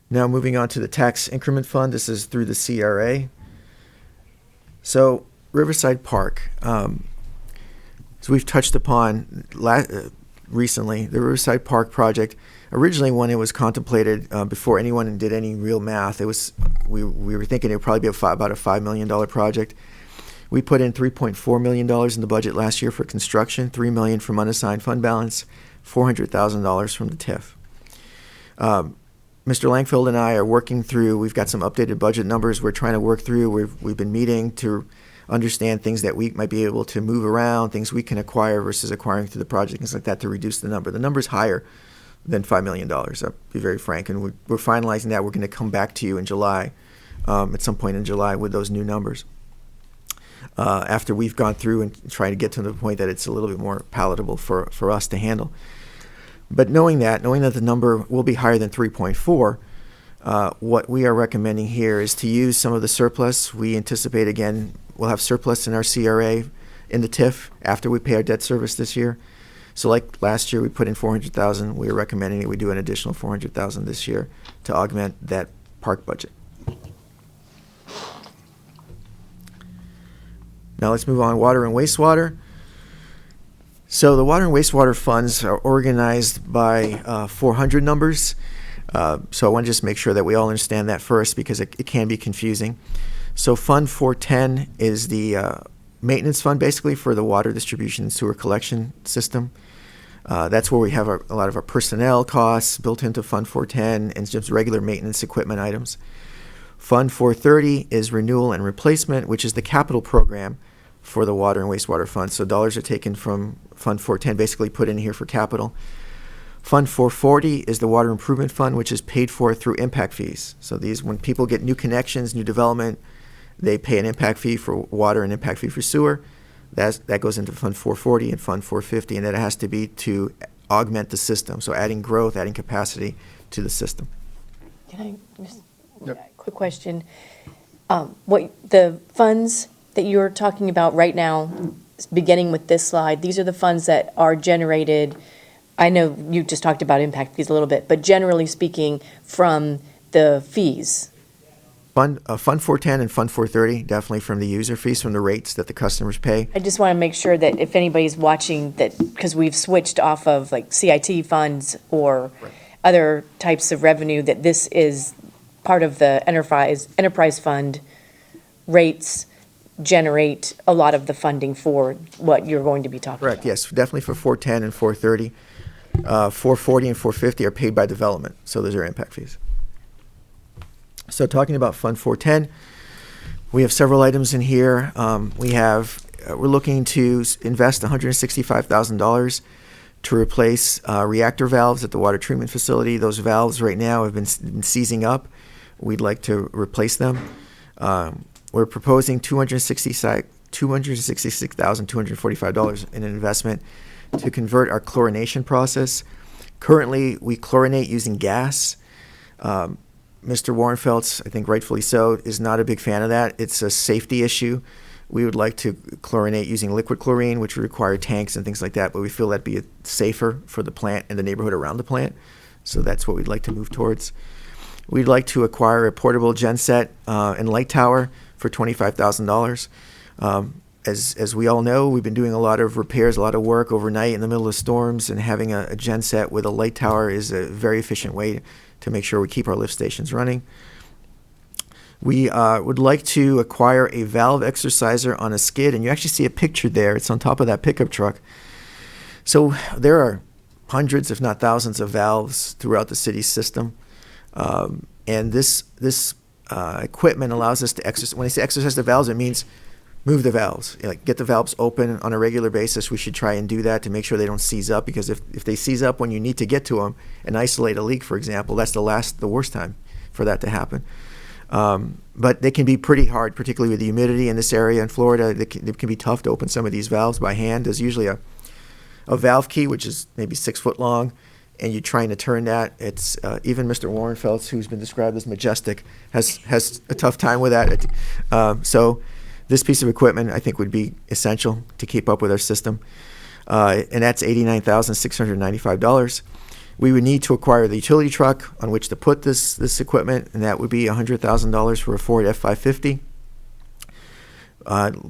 Now moving on to the tax increment fund. This is through the CRA. So Riverside Park. So we've touched upon recently the Riverside Park project. Originally, when it was contemplated, before anyone did any real math, it was we were thinking it would probably be about a $5 million project. We put in $3.4 million in the budget last year for construction, $3 million from unassigned fund balance, $400,000 from the TIF. Mr. Langfield and I are working through, we've got some updated budget numbers we're trying to work through. We've been meeting to understand things that we might be able to move around, things we can acquire versus acquiring through the project, things like that, to reduce the number. The number's higher than $5 million, I'll be very frank, and we're finalizing that. We're going to come back to you in July, at some point in July, with those new numbers. After we've gone through and trying to get to the point that it's a little bit more palatable for us to handle. But knowing that the number will be higher than 3.4, what we are recommending here is to use some of the surplus. We anticipate, again, we'll have surplus in our CRA in the TIF after we pay our debt service this year. So like last year, we put in $400,000. We are recommending that we do an additional $400,000 this year to augment that park budget. Now let's move on. Water and wastewater. So the water and wastewater funds are organized by 400 numbers. So I want to just make sure that we all understand that first, because it can be confusing. So Fund 410 is the maintenance fund, basically, for the water distribution and sewer collection system. That's where we have a lot of our personnel costs built into Fund 410 and just regular maintenance equipment items. Fund 430 is renewal and replacement, which is the capital program for the water and wastewater fund. So dollars are taken from Fund 410, basically put in here for capital. Fund 440 is the water improvement fund, which is paid for through impact fees. So these, when people get new connections, new development, they pay an impact fee for water and impact fee for sewer. That goes into Fund 440 and Fund 450, and that has to be to augment the system. So adding growth, adding capacity to the system. Can I just, Yep. quick question? What the funds that you're talking about right now, beginning with this slide, these are the funds that are generated, I know you just talked about impact fees a little bit, but generally speaking, from the fees. Fund 410 and Fund 430, definitely from the user fees, from the rates that the customers pay. I just want to make sure that if anybody's watching, that, because we've switched off of like CIT funds or other types of revenue, that this is part of the enterprise fund rates generate a lot of the funding for what you're going to be talking about. Correct, yes, definitely for 410 and 430. 440 and 450 are paid by development, so those are impact fees. So talking about Fund 410, we have several items in here. We're looking to invest $165,000 to replace reactor valves at the water treatment facility. Those valves right now have been seizing up. We'd like to replace them. We're proposing $266,245 in an investment to convert our chlorination process. Currently, we chlorinate using gas. Mr. Warrenfeltz, I think rightfully so, is not a big fan of that. It's a safety issue. We would like to chlorinate using liquid chlorine, which would require tanks and things like that, but we feel that'd be safer for the plant and the neighborhood around the plant. So that's what we'd like to move towards. We'd like to acquire a portable genset and light tower for $25,000. As we all know, we've been doing a lot of repairs, a lot of work overnight in the middle of storms, and having a genset with a light tower is a very efficient way to make sure we keep our lift stations running. We would like to acquire a valve exerciser on a skid, and you actually see a picture there. It's on top of that pickup truck. So there are hundreds, if not thousands, of valves throughout the city's system. And this equipment allows us to exercise. When I say exercise the valves, it means move the valves. Like, get the valves open on a regular basis. We should try and do that to make sure they don't seize up, because if they seize up when you need to get to them and isolate a leak, for example, that's the worst time for that to happen. But they can be pretty hard, particularly with the humidity in this area in Florida. It can be tough to open some of these valves by hand. There's usually a valve key, which is maybe 6 foot long, and you're trying to turn that. It's even Mr. Warrenfeltz, who's been described as majestic, has a tough time with that. So this piece of equipment, I think, would be essential to keep up with our system, and that's $89,695. We would need to acquire the utility truck on which to put this equipment, and that would be $100,000 for a Ford F-550.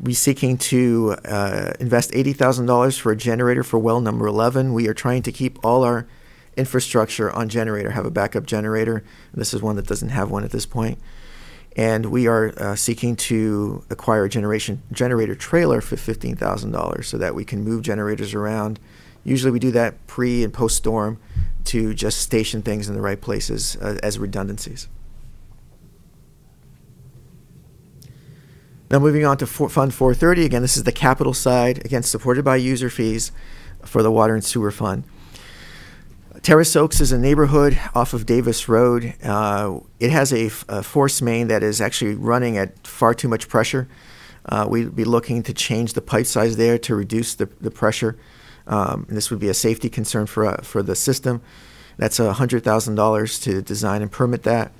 We're seeking to invest $80,000 for a generator for well number 11. We are trying to keep all our infrastructure on generator, have a backup generator. And this is one that doesn't have one at this point. And we are seeking to acquire a generator trailer for $15,000 so that we can move generators around. Usually we do that pre and post storm to just station things in the right places as redundancies. Now moving on to Fund 430, again, this is the capital side, again, supported by user fees for the water and sewer fund. Terrace Oaks is a neighborhood off of Davis Road. It has a force main that is actually running at far too much pressure. We'd be looking to change the pipe size there to reduce the pressure. And this would be a safety concern for the system. That's $100,000 to design and permit that.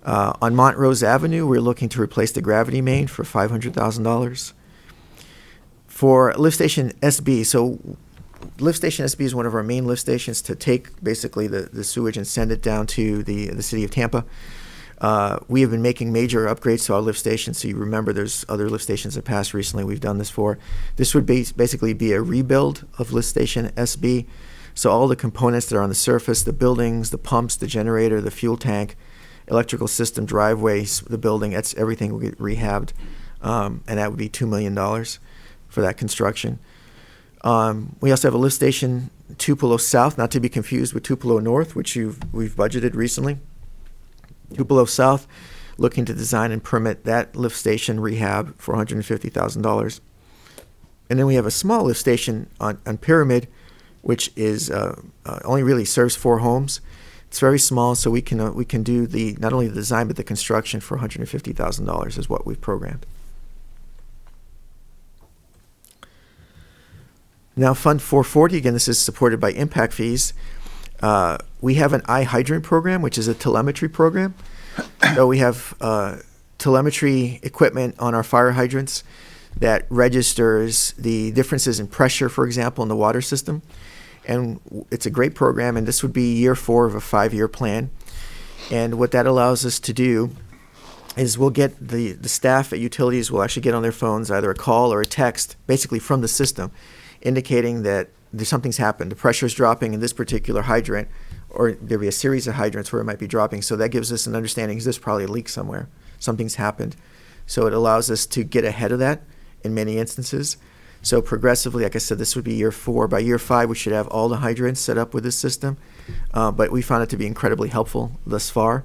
On Montrose Avenue, we're looking to replace the gravity main for $500,000. For lift station SB, so lift station SB is one of our main lift stations to take basically the sewage and send it down to the city of Tampa. We have been making major upgrades to our lift stations. So you remember there's other lift stations that passed recently we've done this for. This would basically be a rebuild of lift station SB. So all the components that are on the surface, the buildings, the pumps, the generator, the fuel tank, electrical system, driveways, the building, that's everything will get rehabbed. And that would be $2 million for that construction. We also have a lift station, Tupelo South, not to be confused with Tupelo North, which we've budgeted recently. Tupelo South, looking to design and permit that lift station rehab for $150,000. And then we have a small lift station on Pyramid, which is only really serves 4 homes. It's very small, so we can do not only the design but the construction for $150,000 is what we've programmed. Now, Fund 440, again, this is supported by impact fees. We have an iHydrant program, which is a telemetry program. So we have telemetry equipment on our fire hydrants that registers the differences in pressure, for example, in the water system. And it's a great program, and this would be year 4 of a 5-year plan. And what that allows us to do is we'll get the staff at utilities will actually get on their phones, either a call or a text, basically from the system, indicating that something's happened. The pressure is dropping in this particular hydrant, or there'll be a series of hydrants where it might be dropping. So that gives us an understanding, there's probably a leak somewhere. Something's happened. So it allows us to get ahead of that in many instances. So progressively, like I said, this would be year 4. By year 5, we should have all the hydrants set up with this system. But we found it to be incredibly helpful thus far.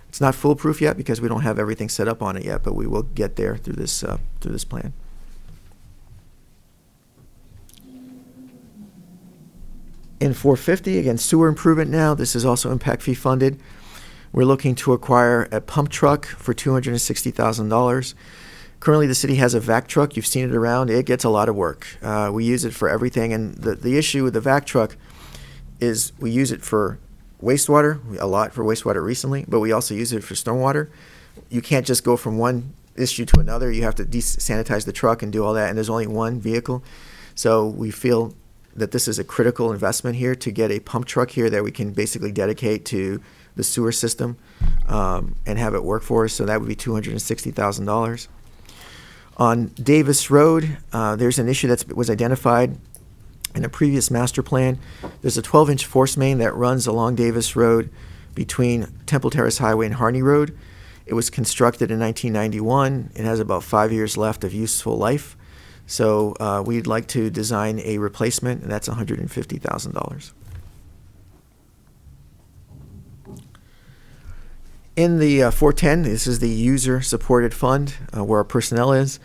It's not foolproof yet because we don't have everything set up on it yet, but we will get there through this plan. In 450, again, sewer improvement now. This is also impact fee funded. We're looking to acquire a pump truck for $260,000. Currently, the city has a vac truck. You've seen it around. It gets a lot of work. We use it for everything. And the issue with the vac truck is we use it for wastewater, a lot for wastewater recently, but we also use it for stormwater. You can't just go from one issue to another. You have to sanitize the truck and do all that, and there's only one vehicle. So we feel that this is a critical investment here to get a pump truck here that we can basically dedicate to the sewer system and have it work for us. So that would be $260,000. On Davis Road, there's an issue that was identified in a previous master plan. There's a 12-inch force main that runs along Davis Road between Temple Terrace Highway and Harney Road. It was constructed in 1991. It has about 5 years left of useful life. So we'd like to design a replacement, and that's $150,000. In the 410, this is the user-supported fund where our personnel is.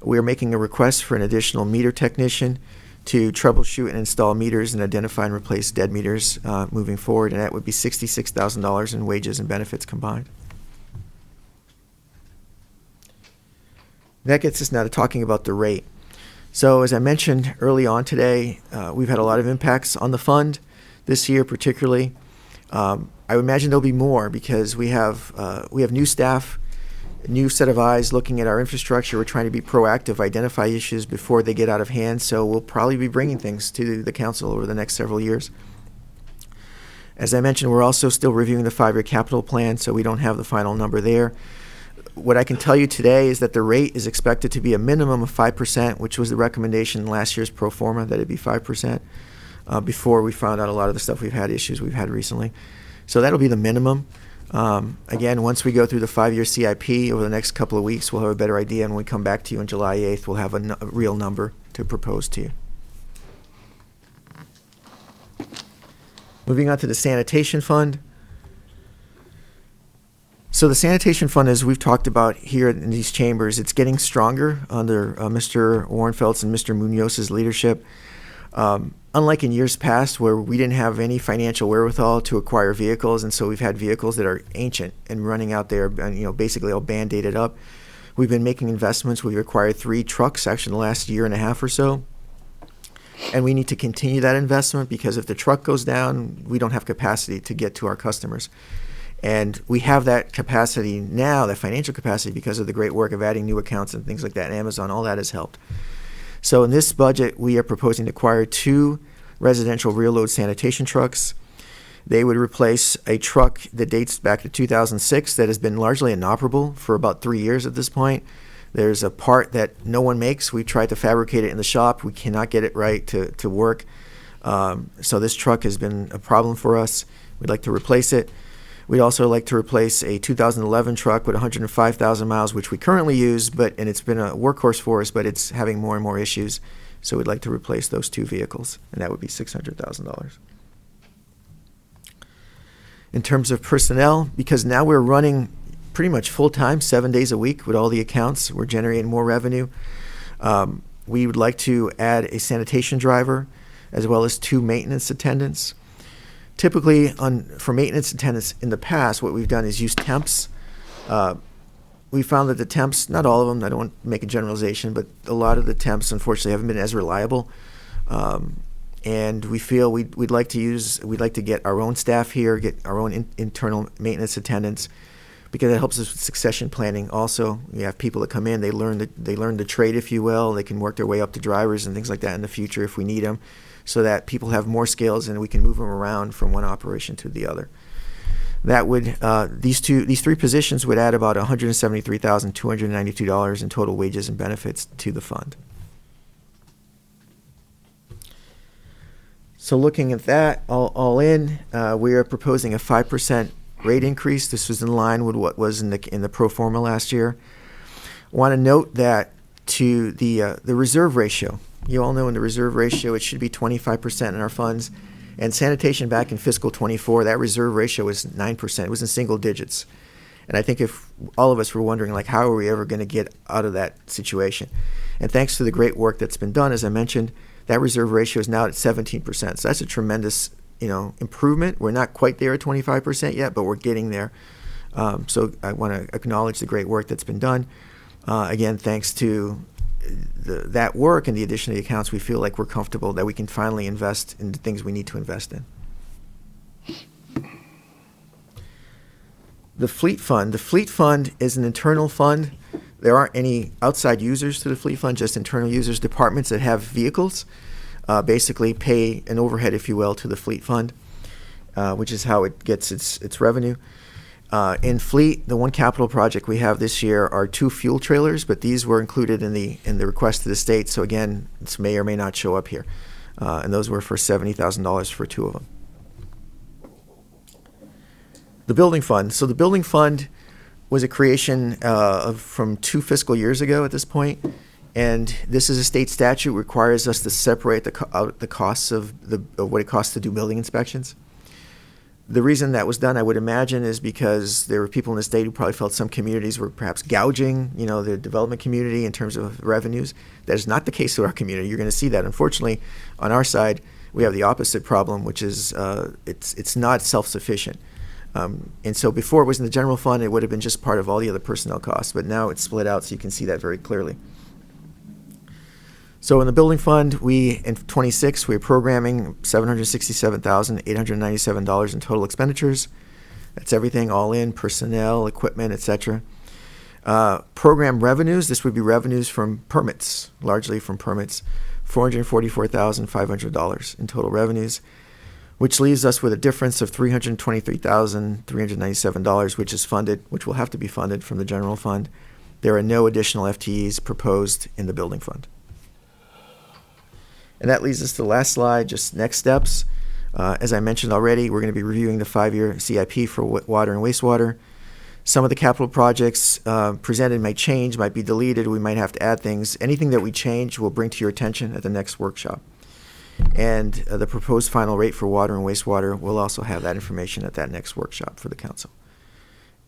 We are making a request for an additional meter technician to troubleshoot and install meters and identify and replace dead meters moving forward, and that would be $66,000 in wages and benefits combined. That gets us now to talking about the rate. So as I mentioned early on today, we've had a lot of impacts on the fund this year particularly. I would imagine there'll be more because we have new staff, a new set of eyes looking at our infrastructure. We're trying to be proactive, identify issues before they get out of hand. So we'll probably be bringing things to the council over the next several years. As I mentioned, we're also still reviewing the 5-year capital plan, so we don't have the final number there. What I can tell you today is that the rate is expected to be a minimum of 5%, which was the recommendation in last year's pro forma, that it'd be 5%, before we found out a lot of the stuff we've had recently. So that'll be the minimum. Again, once we go through the 5-year CIP over the next couple of weeks, we'll have a better idea, and when we come back to you on July 8th, we'll have a real number to propose to you. Moving on to the sanitation fund. So the sanitation fund, as we've talked about here in these chambers, it's getting stronger under Mr. Warrenfeld's and Mr. Munoz's leadership. Unlike in years past where we didn't have any financial wherewithal to acquire vehicles, and so we've had vehicles that are ancient and running out there and basically all band-aided up. We've been making investments. We've acquired 3 trucks actually in the last year and a half or so. And we need to continue that investment because if the truck goes down, we don't have capacity to get to our customers. And we have that capacity now, that financial capacity, because of the great work of adding new accounts and things like that. Amazon, all that has helped. So in this budget, we are proposing to acquire 2 residential rear-load sanitation trucks. They would replace a truck that dates back to 2006 that has been largely inoperable for about 3 years at this point. There's a part that no one makes. We tried to fabricate it in the shop. We cannot get it right to work. So this truck has been a problem for us. We'd like to replace it. We'd also like to replace a 2011 truck with 105,000 miles, which we currently use, and it's been a workhorse for us, but it's having more and more issues. So we'd like to replace those 2 vehicles, and that would be $600,000. In terms of personnel, because now we're running pretty much full-time, 7 days a week with all the accounts, we're generating more revenue. We would like to add a sanitation driver as well as 2 maintenance attendants. Typically, for maintenance attendants in the past, what we've done is use temps. We found that the temps, not all of them, I don't want to make a generalization, but a lot of the temps, unfortunately, haven't been as reliable. And we feel we'd like to get our own staff here, get our own internal maintenance attendants, because it helps us with succession planning. Also, we have people that come in, they learn the trade, if you will. They can work their way up to drivers and things like that in the future if we need them, so that people have more skills and we can move them around from one operation to the other. That would these 3 positions would add about $173,292 in total wages and benefits to the fund. So looking at that all in, We are proposing a 5% rate increase. This was in line with what was in the pro forma last year. Want to note that to the reserve ratio. You all know in the reserve ratio, it should be 25% in our funds. And sanitation back in fiscal '24, that reserve ratio was 9%. It was in single digits. And I think if all of us were wondering, like, how are we ever going to get out of that situation? And thanks to the great work that's been done, as I mentioned, that reserve ratio is now at 17%. So that's a tremendous, improvement. We're not quite there at 25% yet, but we're getting there. So I want to acknowledge the great work that's been done. Again, thanks to that work and the addition of the accounts, we feel like we're comfortable that we can finally invest in the things we need to invest in. The fleet fund. The fleet fund is an internal fund. There aren't any outside users to the fleet fund, just internal users. Departments that have vehicles basically pay an overhead, if you will, to the fleet fund, which is how it gets its revenue. In fleet, the one capital project we have this year are 2 fuel trailers, but these were included in the request to the state. So again, this may or may not show up here. And those were for $70,000 for 2 of them. The building fund. So the building fund was a creation from 2 fiscal years ago at this point. And this is a state statute, requires us to separate the costs of what it costs to do building inspections. The reason that was done, I would imagine, is because there were people in the state who probably felt some communities were perhaps gouging, the development community in terms of revenues. That is not the case with our community. You're going to see that. Unfortunately, on our side, we have the opposite problem, which is it's not self-sufficient. And so before it was in the general fund, it would have been just part of all the other personnel costs. But now it's split out, so you can see that very clearly. So in the building fund, in 26, we're programming $767,897 in total expenditures. That's everything all in, personnel, equipment, etc. Program revenues, this would be revenues from permits, largely from permits, $444,500 in total revenues, which leaves us with a difference of $323,397, which will have to be funded from the general fund. There are no additional FTEs proposed in the building fund. And that leads us to the last slide, just next steps. As I mentioned already, we're going to be reviewing the 5-year CIP for water and wastewater. Some of the capital projects presented might change, might be deleted. We might have to add things. Anything that we change, we'll bring to your attention at the next workshop. And the proposed final rate for water and wastewater, we'll also have that information at that next workshop for the council.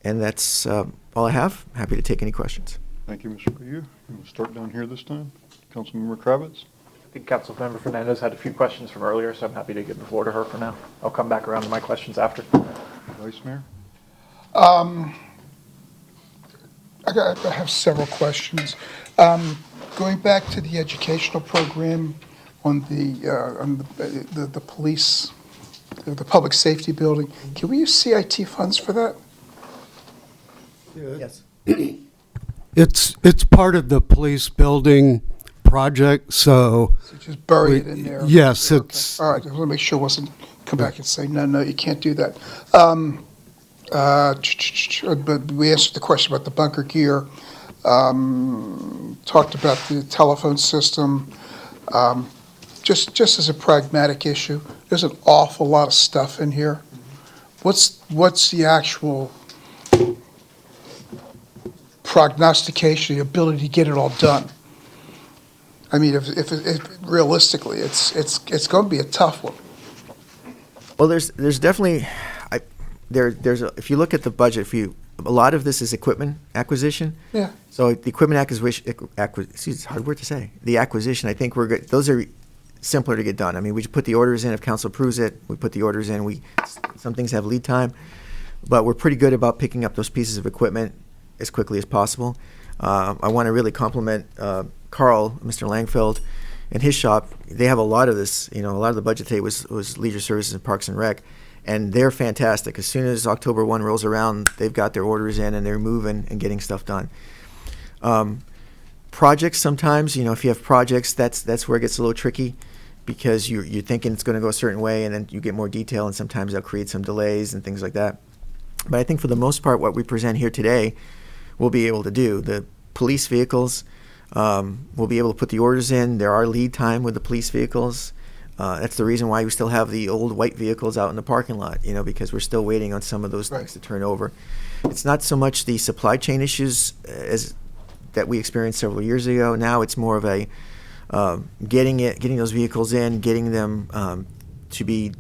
And that's all I have. Happy to take any questions. Thank you, Mr. Bayou. We'll start down here this time. Councilmember Kravitz. I think Councilmember Fernandez had a few questions from earlier, so I'm happy to give the floor to her for now. I'll come back around to my questions after. Vice Mayor. I have several questions. Going back to the educational program on the police, the public safety building, can we use CIT funds for that? Yes. It's part of the police building project, so. So just bury it in there? Yes, Okay. it's. All right, I want to make sure it wasn't come back and say, no, you can't do that. But we answered the question about the bunker gear, talked about the telephone system. Just as a pragmatic issue, there's an awful lot of stuff in here. What's the actual prognostication, the ability to get it all done? I mean, if realistically, it's going to be a tough one. Well, there's definitely, if you look at the budget, a lot of this is equipment acquisition. Yeah. So the equipment acquisition, it's a hard word to say. The acquisition, I think those are simpler to get done. I mean, we just put the orders in. If council approves it, we put the orders in. Some things have lead time, but we're pretty good about picking up those pieces of equipment as quickly as possible. I want to really compliment Carl, Mr. Langfeld, and his shop. They have a lot of this. A lot of the budget today was leisure services and parks and rec, and they're fantastic. As soon as October 1 rolls around, they've got their orders in and they're moving and getting stuff done. Projects sometimes, if you have projects, that's where it gets a little tricky, because you're thinking it's going to go a certain way, and then you get more detail, and sometimes they'll create some delays and things like that. But I think for the most part, what we present here today, we'll be able to do. The police vehicles, we'll be able to put the orders in. There are lead time with the police vehicles. That's the reason why we still have the old white vehicles out in the parking lot, because we're still waiting on some of those things Right. to turn over. It's not so much the supply chain issues as that we experienced several years ago. Now it's more of a getting those vehicles in, getting them to be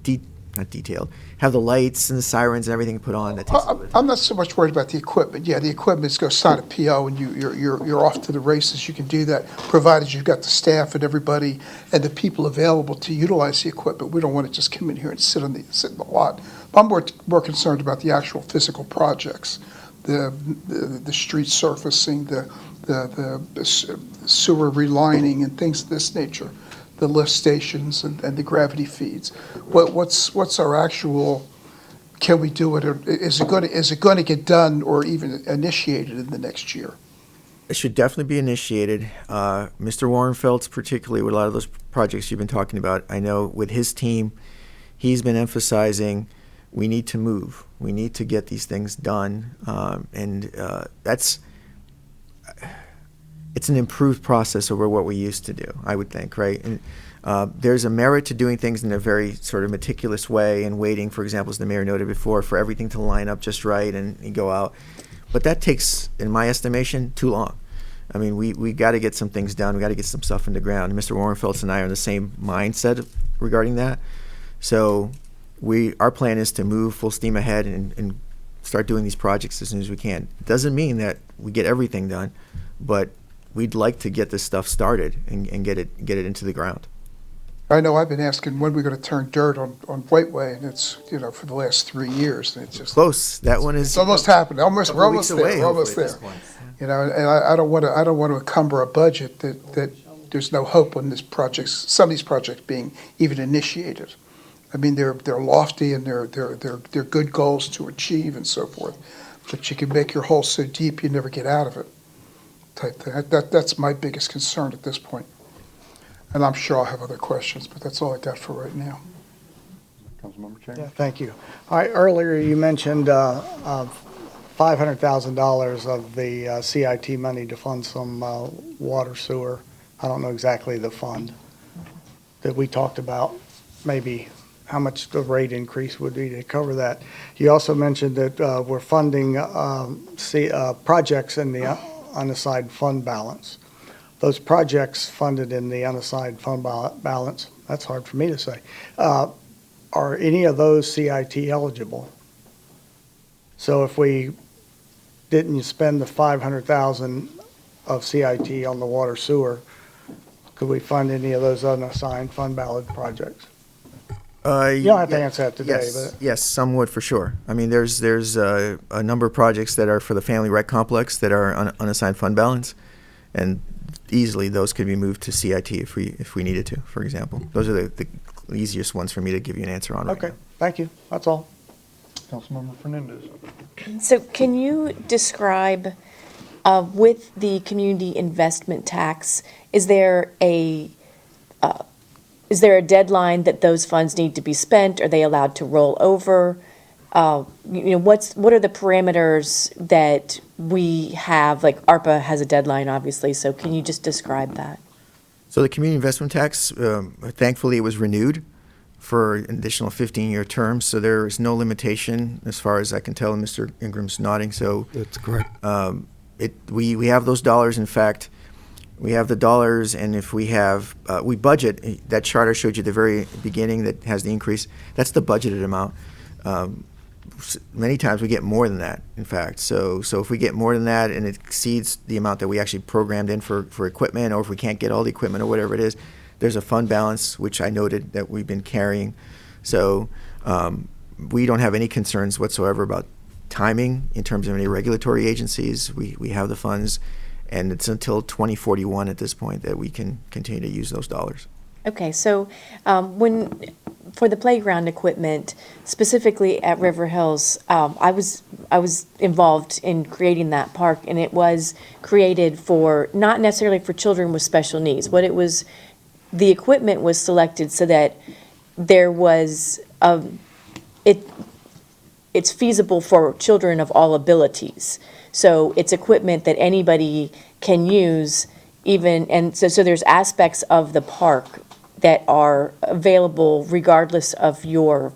not detailed, have the lights and the sirens and everything put on. That takes a little bit of time. I'm not so much worried about the equipment. Yeah, the equipment's going to sign a PO and you're off to the races. You can do that, provided you've got the staff and everybody and the people available to utilize the equipment. We don't want to just come in here and sit in the lot. I'm more concerned about the actual physical projects, the street surfacing, the sewer relining and things of this nature, the lift stations and the gravity feeds. What's our actual? Can we do it, or is it going to get done or even initiated in the next year? It should definitely be initiated. Mr. Warrenfeld's particularly with a lot of those projects you've been talking about. I know with his team, he's been emphasizing we need to move. We need to get these things done, and it's an improved process over what we used to do, I would think, right? And there's a merit to doing things in a very sort of meticulous way and waiting, for example, as the mayor noted before, for everything to line up just right and go out. But that takes, in my estimation, too long. I mean, we got to get some things done. We got to get some stuff in the ground. Mr. Warrenfeldt and I are in the same mindset regarding that. So our plan is to move full steam ahead and start doing these projects as soon as we can. It doesn't mean that we get everything done, but we'd like to get this stuff started and get it into the ground. I know I've been asking when we're going to turn dirt on Whiteway, and it's, for the last 3 years, and it's just, Close. That one is it's almost happened. We're almost weeks there. away, We're almost hopefully, at there. this point. And I don't want to encumber a budget that there's no hope on some of these projects being even initiated. I mean, they're lofty and they're good goals to achieve and so forth, but you can make your hole so deep you never get out of it. Type thing. That's my biggest concern at this point. And I'm sure I'll have other questions, but that's all I got for right now. Councilmember Yeah, Chambers? thank you. All right, earlier you mentioned $500,000 of the CIT money to fund some water sewer. I don't know exactly the fund that we talked about, maybe how much the rate increase would be to cover that. You also mentioned that we're funding projects in the unassigned fund balance. Those projects funded in the unassigned fund balance, that's hard for me to say, are any of those CIT eligible? So if we didn't spend the $500,000 of CIT on the water sewer, could we fund any of those unassigned fund balance projects? You don't have to answer that today, Yes, but yes, some would for sure. I mean, there's a number of projects that are for the family rec complex that are unassigned fund balance, and easily those could be moved to CIT if we needed to, for example. Those are the easiest ones for me to give you an answer on right okay, now. thank you, that's all. Councilmember Fernandez? So can you describe, with the community investment tax, is there a deadline that those funds need to be spent? Are they allowed to roll over? What are the parameters that we have? Like ARPA has a deadline, obviously, so can you just describe that? So the community investment tax, thankfully, it was renewed for an additional 15-year term, so there is no limitation as far as I can tell, and Mr. Ingram's nodding, so That's correct. we have those dollars. In fact, we have the dollars, and if we have, we budget, that chart I showed you at the very beginning that has the increase, that's the budgeted amount. Many times we get more than that, in fact. So if we get more than that and it exceeds the amount that we actually programmed in for equipment, or if we can't get all the equipment or whatever it is, there's a fund balance, which I noted that we've been carrying. So we don't have any concerns whatsoever about timing in terms of any regulatory agencies. We have the funds, and it's until 2041 at this point that we can continue to use those dollars. Okay, so for the playground equipment, specifically at River Hills, I was involved in creating that park, and it was created for, not necessarily for children with special needs. The equipment was selected so that there was, it's feasible for children of all abilities. So it's equipment that anybody can use, even, and so there's aspects of the park that are available regardless of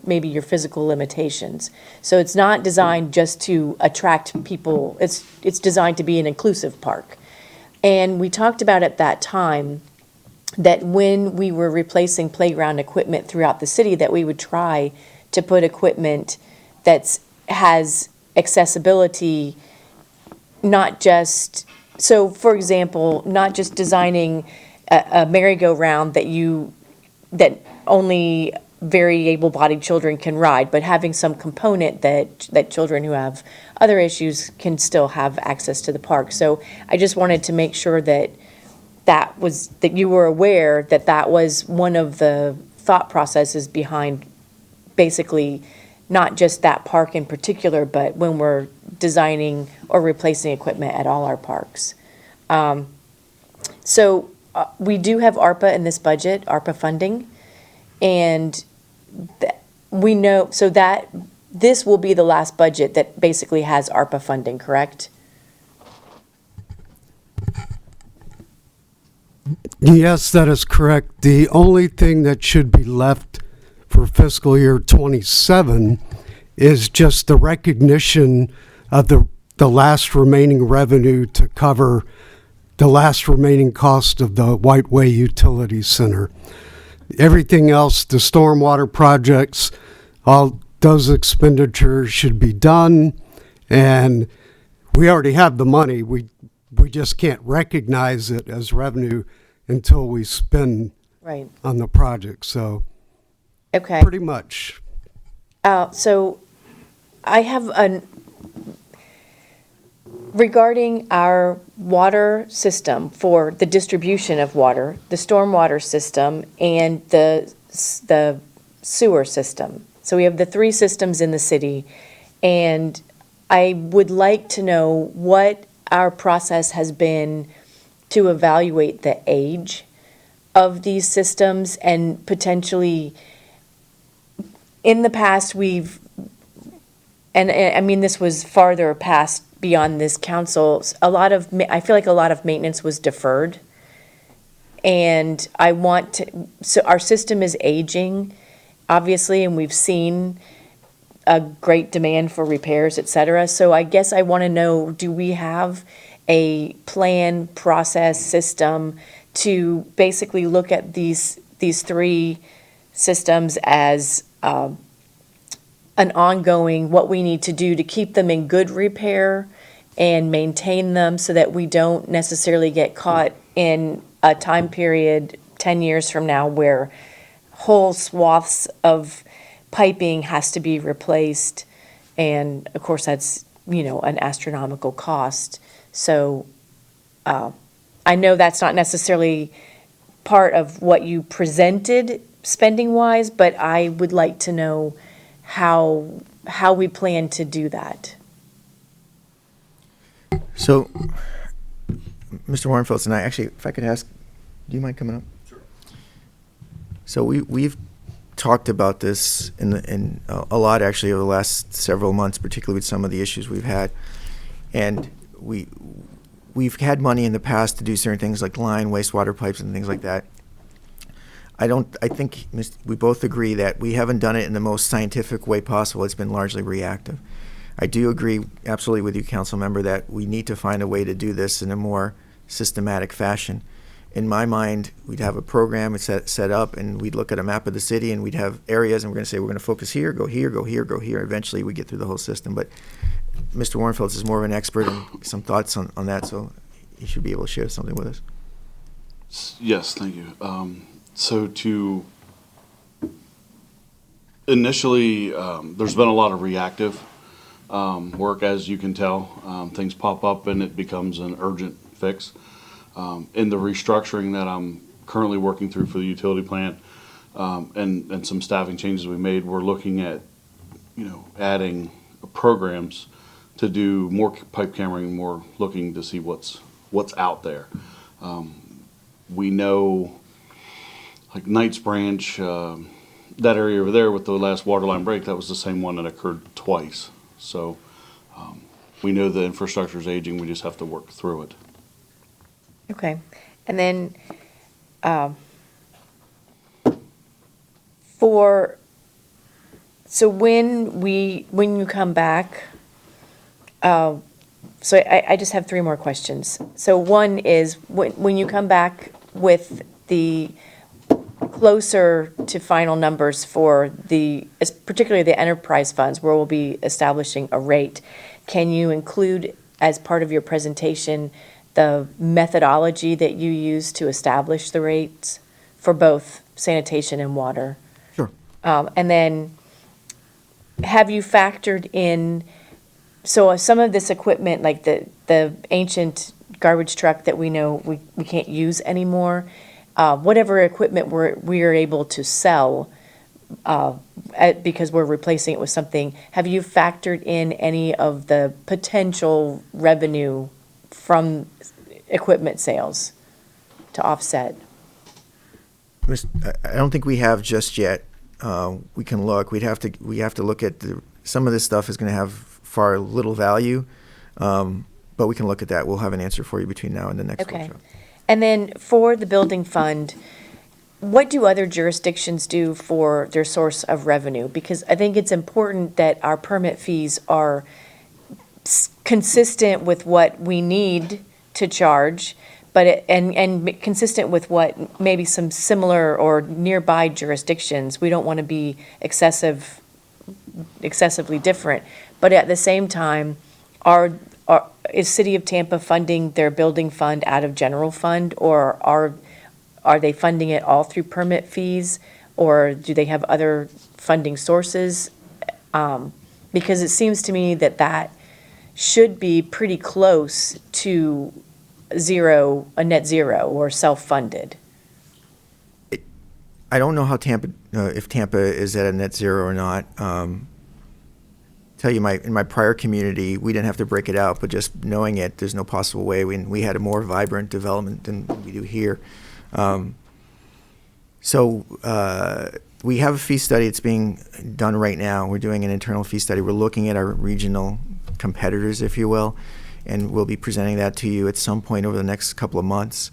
maybe your physical limitations. So it's not designed just to attract people, it's designed to be an inclusive park. And we talked about at that time that when we were replacing playground equipment throughout the city, that we would try to put equipment has accessibility, not just, so for example, not just designing a merry-go-round that only very able-bodied children can ride, but having some component that children who have other issues can still have access to the park. So I just wanted to make sure that you were aware that was one of the thought processes behind basically not just that park in particular, but when we're designing or replacing equipment at all our parks. So we do have ARPA in this budget, ARPA funding, and we know, so that this will be the last budget that basically has ARPA funding, correct? Yes, that is correct. The only thing that should be left for fiscal year '27 is just the recognition of the last remaining revenue to cover the last remaining cost of the White Way Utility Center. Everything else, the stormwater projects, all those expenditures should be done, and we already have the money. We just can't recognize it as revenue until we spend Right. on the project. So Okay. pretty much. So I have regarding our water system for the distribution of water, the stormwater system, and the sewer system. So we have the three systems in the city, and I would like to know what our process has been to evaluate the age of these systems, and potentially, in the past, and I mean, this was farther past beyond this council, I feel like a lot of maintenance was deferred. And so our system is aging, obviously, and we've seen a great demand for repairs, et cetera. So I guess I want to know, do we have a plan, process, system to basically look at these three systems as an ongoing, what we need to do to keep them in good repair and maintain them so that we don't necessarily get caught in a time period 10 years from now where whole swaths of piping has to be replaced. And of course, that's, an astronomical cost. So I know that's not necessarily part of what you presented spending-wise, but I would like to know how we plan to do that. So, Mr. Warrenfelds and I, actually, if I could ask, do you mind coming up? Sure. So we've talked about this in a lot, actually, over the last several months, particularly with some of the issues we've had. And we've had money in the past to do certain things like line wastewater pipes and things like that. I think we both agree that we haven't done it in the most scientific way possible. It's been largely reactive. I do agree absolutely with you, council member, that we need to find a way to do this in a more systematic fashion. In my mind, we'd have a program set up, and we'd look at a map of the city, and we'd have areas, and we're going to say we're going to focus here, go here, go here, go here. Eventually, we get through the whole system. But Mr. Warrenfelds is more of an expert and some thoughts on that, so he should be able to share something with us. Yes, thank you. So to initially, there's been a lot of reactive work, as you can tell. Things pop up and it becomes an urgent fix. In the restructuring that I'm currently working through for the utility plant, and some staffing changes we made, we're looking at, adding programs to do more pipe cammering, more looking to see what's out there. We know, like Knights Branch, that area over there with the last water line break, that was the same one that occurred twice. So we know the infrastructure is aging. We just have to work through it. Okay. And then So when you come back, so I just have three more questions. So one is, when you come back with the closer to final numbers for particularly the enterprise funds, where we'll be establishing a rate, can you include as part of your presentation the methodology that you use to establish the rates for both sanitation and water? Sure. And then, have you factored in, so some of this equipment, like the ancient garbage truck that we know we can't use anymore, whatever equipment we are able to sell, because we're replacing it with something, have you factored in any of the potential revenue from equipment sales to offset? I don't think we have just yet. We can look. We have to look at some of this stuff is going to have far little value, but we can look at that. We'll have an answer for you between now and the next Okay. workshop. And then for the building fund, what do other jurisdictions do for their source of revenue? Because I think it's important that our permit fees are consistent with what we need to charge, but and consistent with what maybe some similar or nearby jurisdictions. We don't want to be excessively different, but at the same time, is City of Tampa funding their building fund out of general fund, or are they funding it all through permit fees, or do they have other funding sources? Because it seems to me that should be pretty close to a net zero or self-funded. I don't know how if Tampa is at a net zero or not. Tell you, in my prior community, we didn't have to break it out, but just knowing it, there's no possible way. We had a more vibrant development than we do here. So we have a fee study that's being done right now. We're doing an internal fee study. We're looking at our regional competitors, if you will, and we'll be presenting that to you at some point over the next couple of months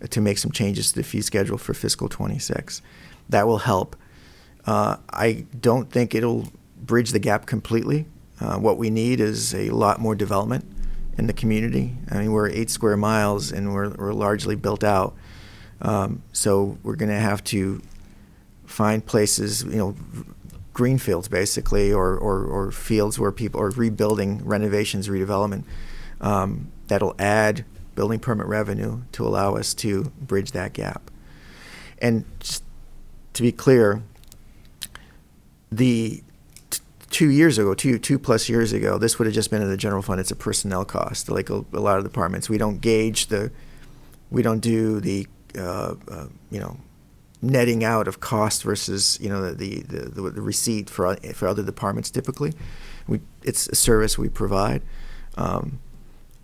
to make some changes to the fee schedule for fiscal '26. That will help. I don't think it'll bridge the gap completely. What we need is a lot more development in the community. I mean, we're 8 square miles and we're largely built out. So we're going to have to find places, greenfields basically, or fields where people are rebuilding, renovations, redevelopment, that'll add building permit revenue to allow us to bridge that gap. And just to be clear, the 2 years ago, two plus years ago, this would have just been in the general fund. It's a personnel cost, like a lot of departments. We don't do the netting out of cost versus the receipt for other departments. Typically, it's a service we provide.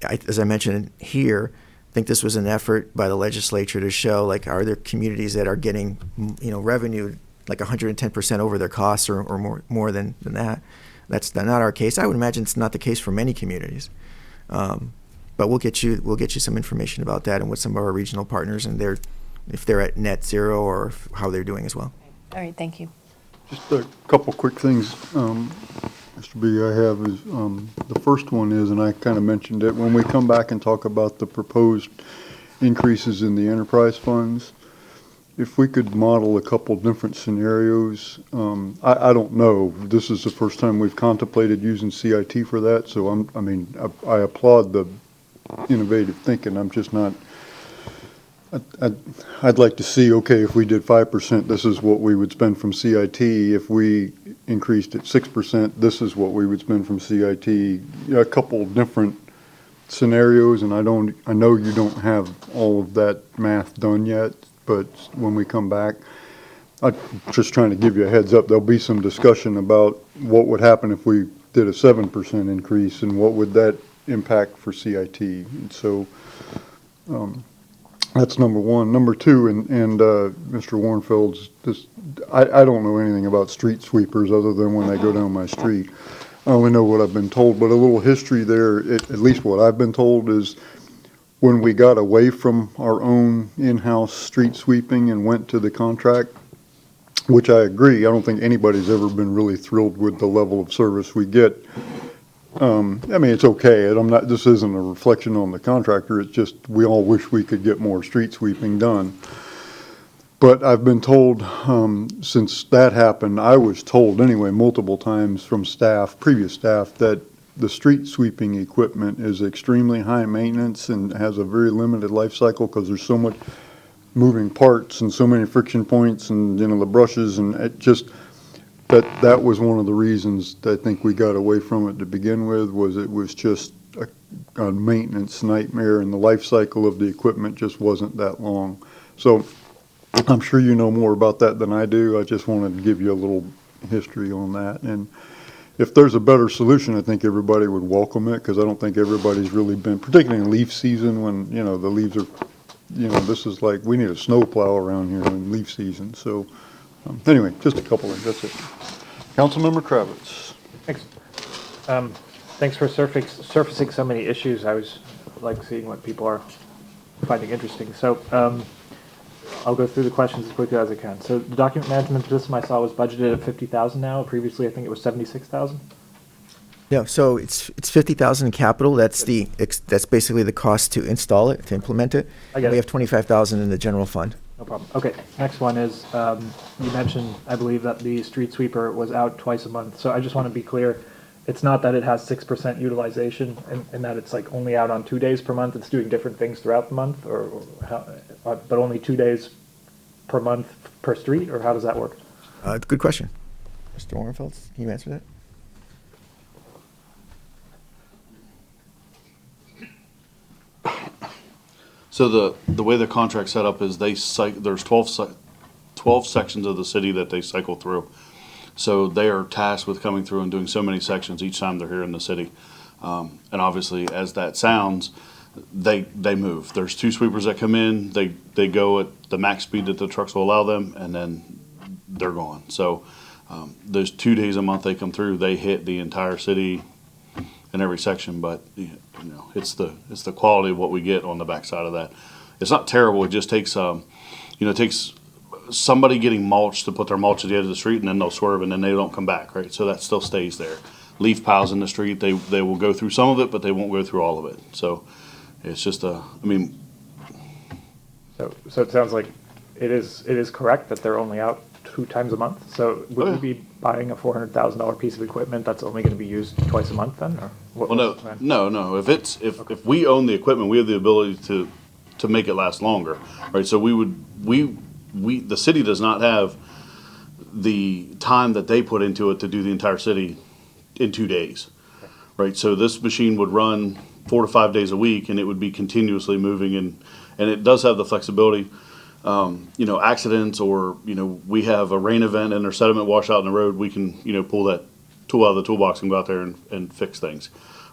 As I mentioned here, I think this was an effort by the legislature to show, are there communities that are getting revenue like 110% over their costs or more than that. That's not our case. I would imagine it's not the case for many communities. But we'll get you some information about that and what some of our regional partners and if they're at net zero or how they're doing as well. All right, thank you. Just a couple quick things, Mr. B, I have is, the first one is, and I kind of mentioned it, when we come back and talk about the proposed increases in the enterprise funds, if we could model a couple different scenarios, I don't know. This is the first time we've contemplated using CIT for that, so I applaud the innovative thinking. I'm just not. I'd like to see, okay, if we did 5%, this is what we would spend from CIT. If we increased it 6%, this is what we would spend from CIT. A couple different scenarios, and I know you don't have all of that math done yet, but when we come back, I'm just trying to give you a heads up. There'll be some discussion about what would happen if we did a 7% increase and what would that impact for CIT. And so that's number one. Number two, and Mr. Warrenfeld's, I don't know anything about street sweepers other than when they go down my street. I only know what I've been told, but a little history there, at least what I've been told is when we got away from our own in-house street sweeping and went to the contract, which I agree. I don't think anybody's ever been really thrilled with the level of service we get. I mean, it's okay. And this isn't a reflection on the contractor. It's just, we all wish we could get more street sweeping done. But I've been told, since that happened, I was told anyway, multiple times from staff, previous staff, that the street sweeping equipment is extremely high maintenance and has a very limited life cycle because there's so much moving parts and so many friction points and, the brushes, and it just, that was one of the reasons that I think we got away from it to begin with, was it was just a maintenance nightmare, and the life cycle of the equipment just wasn't that long. So I'm sure you know more about that than I do. I just wanted to give you a little history on that. And if there's a better solution, I think everybody would welcome it, because I don't think everybody's really been, particularly in leaf season when, the leaves are, this is like, we need a snow plow around here in leaf season. So anyway, just a couple of, that's it. Councilmember Kravitz. Thanks. Thanks for surfacing so many issues. I always like seeing what people are finding interesting. So I'll go through the questions as quickly as I can. So the document management system I saw was budgeted at 50,000 now. Previously, I think it was 76,000. Yeah, so it's 50,000 in capital. That's that's basically the cost to install it, to implement it. I get We it. have 25,000 in the general fund. No problem. Okay, next one is, you mentioned, I believe, that the street sweeper was out twice a month. So I just want to be clear, it's not that it has 6% utilization and that it's like only out on 2 days per month. It's doing different things throughout the month, or how, but only 2 days per month per street, or how does that work? Good question. Mr. Orenfeld, can you answer that? So the way the contract's set up is there's 12 sections of the city that they cycle through. So they are tasked with coming through and doing so many sections each time they're here in the city. And obviously, as that sounds, they move. There's 2 sweepers that come in, they go at the max speed that the trucks will allow them, and then they're gone. So those 2 days a month they come through, they hit the entire city in every section, but it's the quality of what we get on the backside of that. It's not terrible. It just takes it takes somebody getting mulch to put their mulch at the edge of the street, and then they'll swerve, and then they don't come back, right? So that still stays there. Leaf piles in the street, they will go through some of it, but they won't go through all of it. So it's just So it sounds like it is correct that they're only out 2 times a month. So would we be buying a $400,000 piece of equipment that's only going to be used twice a month then, or what? Well, what's the plan? no. If we own the equipment, we have the ability to make it last longer, right? So the city does not have the time that they put into it to do the entire city in 2 days, right? So this machine would run 4 to 5 days a week, and it would be continuously moving, and it does have the flexibility. Accidents, or we have a rain event and there's sediment washout in the road, we can pull that tool out of the toolbox and go out there and fix things.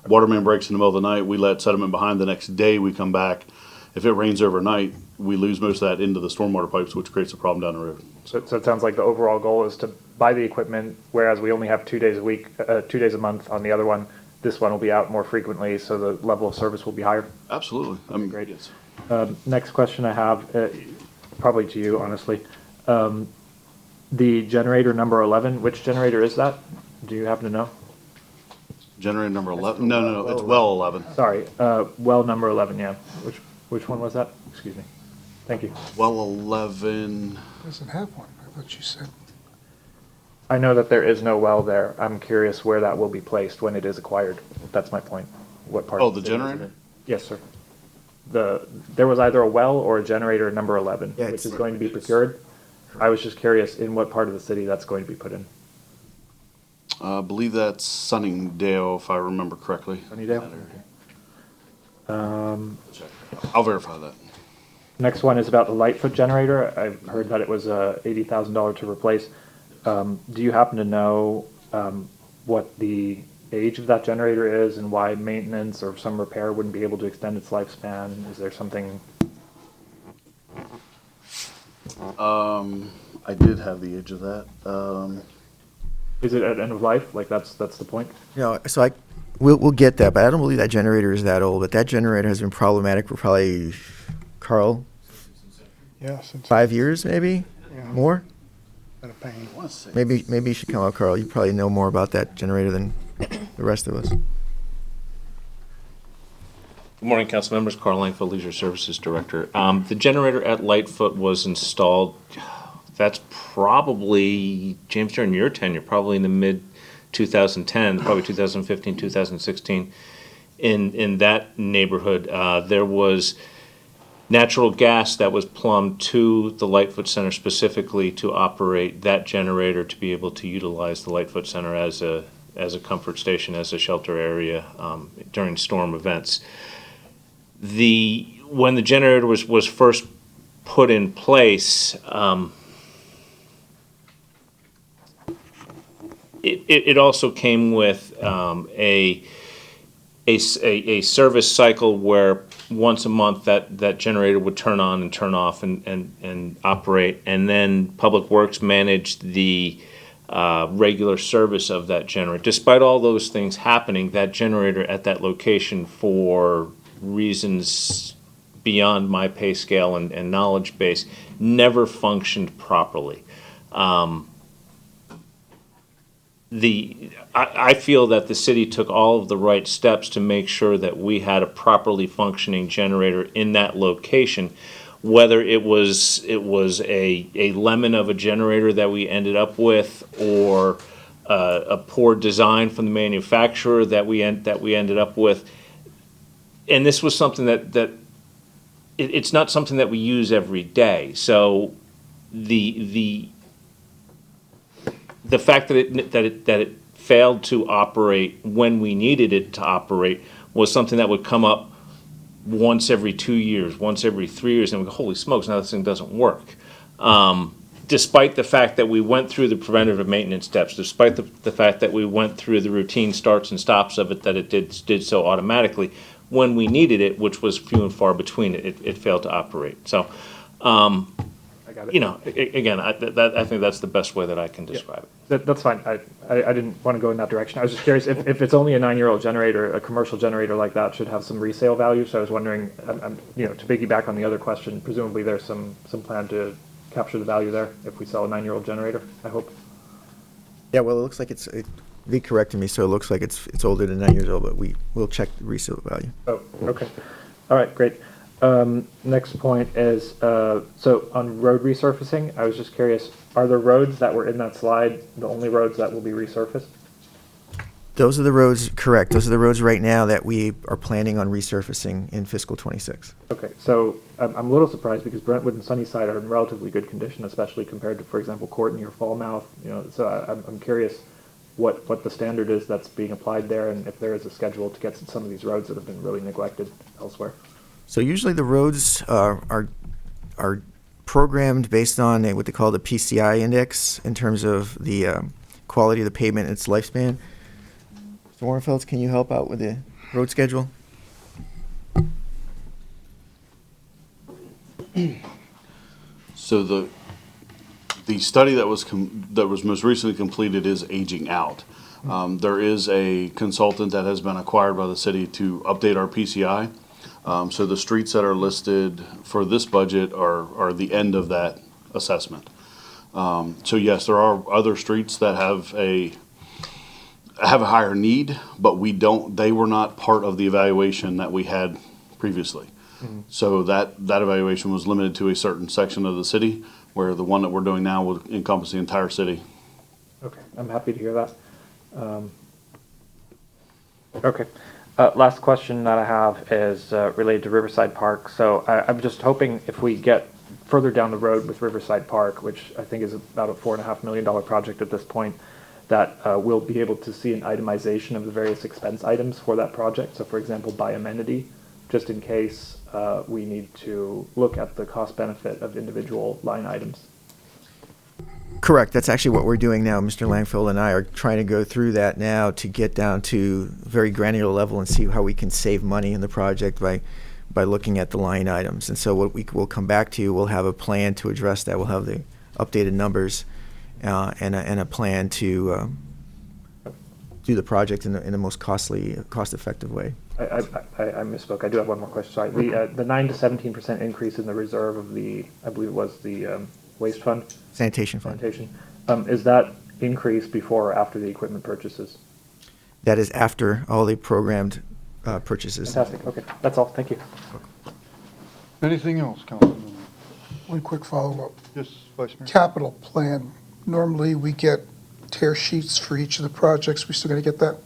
Water main breaks in the middle of the night, we let sediment behind. The next day we come back. If it rains overnight, we lose most of that into the stormwater pipes, which creates a problem down the road. So it sounds like the overall goal is to buy the equipment, whereas we only have 2 days a week, 2 days a month on the other one. This one will be out more frequently, so the level of service will be higher. Absolutely. I mean, Great. yes. Next question I have, probably to you, honestly. The generator number 11, which generator is that? Do you happen to know? Generator number 11? No, it's well 11. Sorry, well number 11, yeah. Which one was that? Excuse me. Thank you. Well 11. Doesn't have one, I thought you said. I know that there is no well there. I'm curious where that will be placed when it is acquired. That's my point. What part? Oh, of the city is it generator? in? Yes, sir. There was either a well or a generator number 11, Yeah, which it's- is going to be procured. I was just curious in what part of the city that's going to be put in. I believe that's Sunningdale, if I remember correctly. Sunnydale? I'll verify that. Next one is about the Lightfoot generator. I've heard that it was $80,000 to replace. Do you happen to know what the age of that generator is and why maintenance or some repair wouldn't be able to extend its lifespan? Is there something? I did have the age of that. Is it at end of life? Like that's the point? So we'll get that, but I don't believe that generator is that old. But that generator has been problematic for probably, Carl, Yeah, since 5 years, maybe Yeah. more. been a pain. Maybe you should come out, Carl. You probably know more about that generator than the rest of us. Good morning, council members. Carl Langfield, Leisure Services Director. The generator at Lightfoot was installed, that's probably, James, during your tenure, probably in the mid-2010, probably 2015, 2016. In that neighborhood, there was natural gas that was plumbed to the Lightfoot Center specifically to operate that generator to be able to utilize the Lightfoot Center as a comfort station, as a shelter area during storm events. When the generator was first put in place, it also came with a service cycle where once a month that generator would turn on and turn off and operate, and then Public Works managed the regular service of that generator. Despite all those things happening, that generator at that location, for reasons beyond my pay scale and knowledge base, never functioned properly. I feel that the city took all of the right steps to make sure that we had a properly functioning generator in that location. Whether it was a lemon of a generator that we ended up with, or a poor design from the manufacturer that we ended up with, and this was something that it's not something that we use every day. So the fact that it failed to operate when we needed it to operate was something that would come up once every 2 years, once every 3 years, and we go, holy smokes, now this thing doesn't work. Despite the fact that we went through the preventative maintenance steps, despite the fact that we went through the routine starts and stops of it, that it did so automatically, when we needed it, which was few and far between, it failed to operate. So, I got it. you know, again, I think that's the best way that I can describe it. That's fine. I didn't want to go in that direction. I was just curious if it's only a 9-year-old generator, a commercial generator like that should have some resale value. So I was wondering, to piggyback on the other question, presumably there's some plan to capture the value there if we sell a 9-year-old generator, I hope. Yeah, well, it looks like they corrected me, so it looks like it's older than 9 years old, but we'll check the resale value. Oh, okay. All right, great. Next point is, so on road resurfacing, I was just curious, are the roads that were in that slide the only roads that will be resurfaced? Those are the roads, correct. Those are the roads right now that we are planning on resurfacing in fiscal '26. Okay, so I'm a little surprised because Brentwood and Sunnyside are in relatively good condition, especially compared to, for example, Courtney or Falmouth. So I'm curious what the standard is that's being applied there, and if there is a schedule to get some of these roads that have been really neglected elsewhere. So usually the roads are programmed based on what they call the PCI index in terms of the quality of the pavement and its lifespan. Mr. Warrenfeld, can you help out with the road schedule? So the study that was most recently completed is aging out. There is a consultant that has been acquired by the city to update our PCI. So the streets that are listed for this budget are the end of that assessment. So yes, there are other streets that have a higher need, but they were not part of the evaluation that we had previously. Mm-hmm. So that evaluation was limited to a certain section of the city, where the one that we're doing now will encompass the entire city. Okay, I'm happy to hear that. Okay. Last question that I have is related to Riverside Park. So I'm just hoping if we get further down the road with Riverside Park, which I think is about a $4.5 million project at this point, that we'll be able to see an itemization of the various expense items for that project. So for example, by amenity, just in case we need to look at the cost benefit of individual line items. Correct. That's actually what we're doing now. Mr. Langfield and I are trying to go through that now to get down to very granular level and see how we can save money in the project by looking at the line items. And so what we'll come back to, we'll have a plan to address that. We'll have the updated numbers and a plan to do the project in the most cost-effective way. I misspoke. I do have one more question. Sorry. The 9 to 17% increase in the reserve of the, I believe it was the waste fund. Sanitation fund. Sanitation. Is that increase before or after the equipment purchases? That is after all the programmed purchases. Fantastic, okay, that's all, thank you. Anything else, Councilman? One quick follow-up. Yes, Vice Mayor? Capital plan, normally we get tear sheets for each of the projects. We still gonna get that?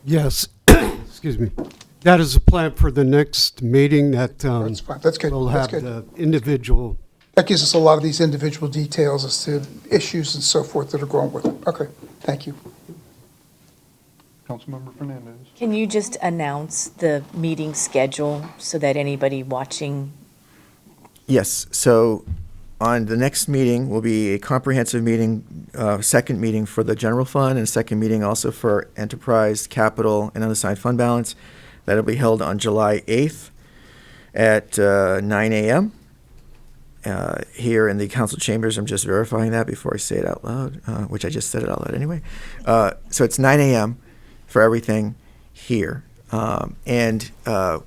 Yes, excuse me. That is a plan for the next meeting that That's fine, that's good, will that's have good. the individual. That gives us a lot of these individual details as to issues and so forth that are going with it. Okay, thank you. Councilmember Fernandez? Can you just announce the meeting schedule so that anybody watching, Yes, so on the next meeting will be a comprehensive meeting, second meeting for the general fund and a second meeting also for enterprise, capital, and unassigned fund balance. That'll be held on July 8th at 9 a.m. Here in the council chambers. I'm just verifying that before I say it out loud, which I just said it out loud anyway. So it's 9 a.m. for everything here. So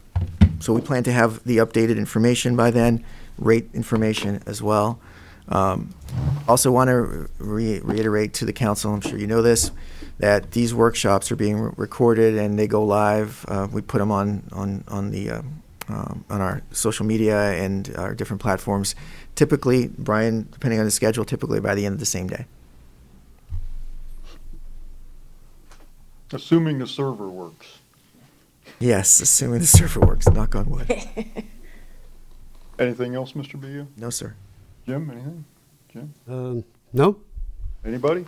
we plan to have the updated information by then, rate information as well. Also want to reiterate to the council, I'm sure you know this, that these workshops are being recorded and they go live. We put them on our social media and our different platforms. Typically, Brian, depending on the schedule, typically by the end of the same day. Assuming the server works. Yes, assuming the server works, knock on wood. Anything else, Mr. Bia? No, sir. Jim, anything? Jim? No? Anybody?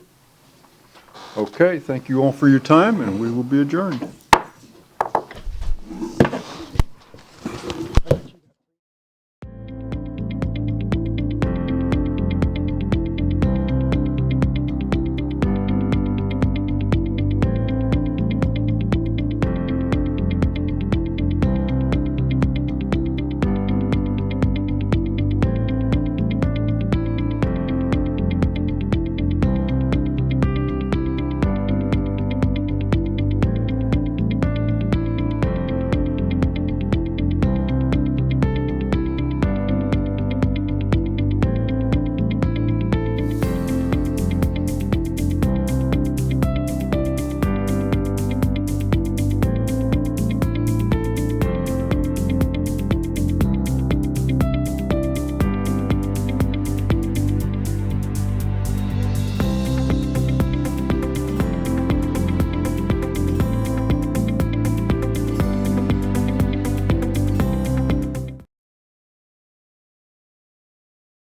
Okay, thank you all for your time, and we will be adjourned.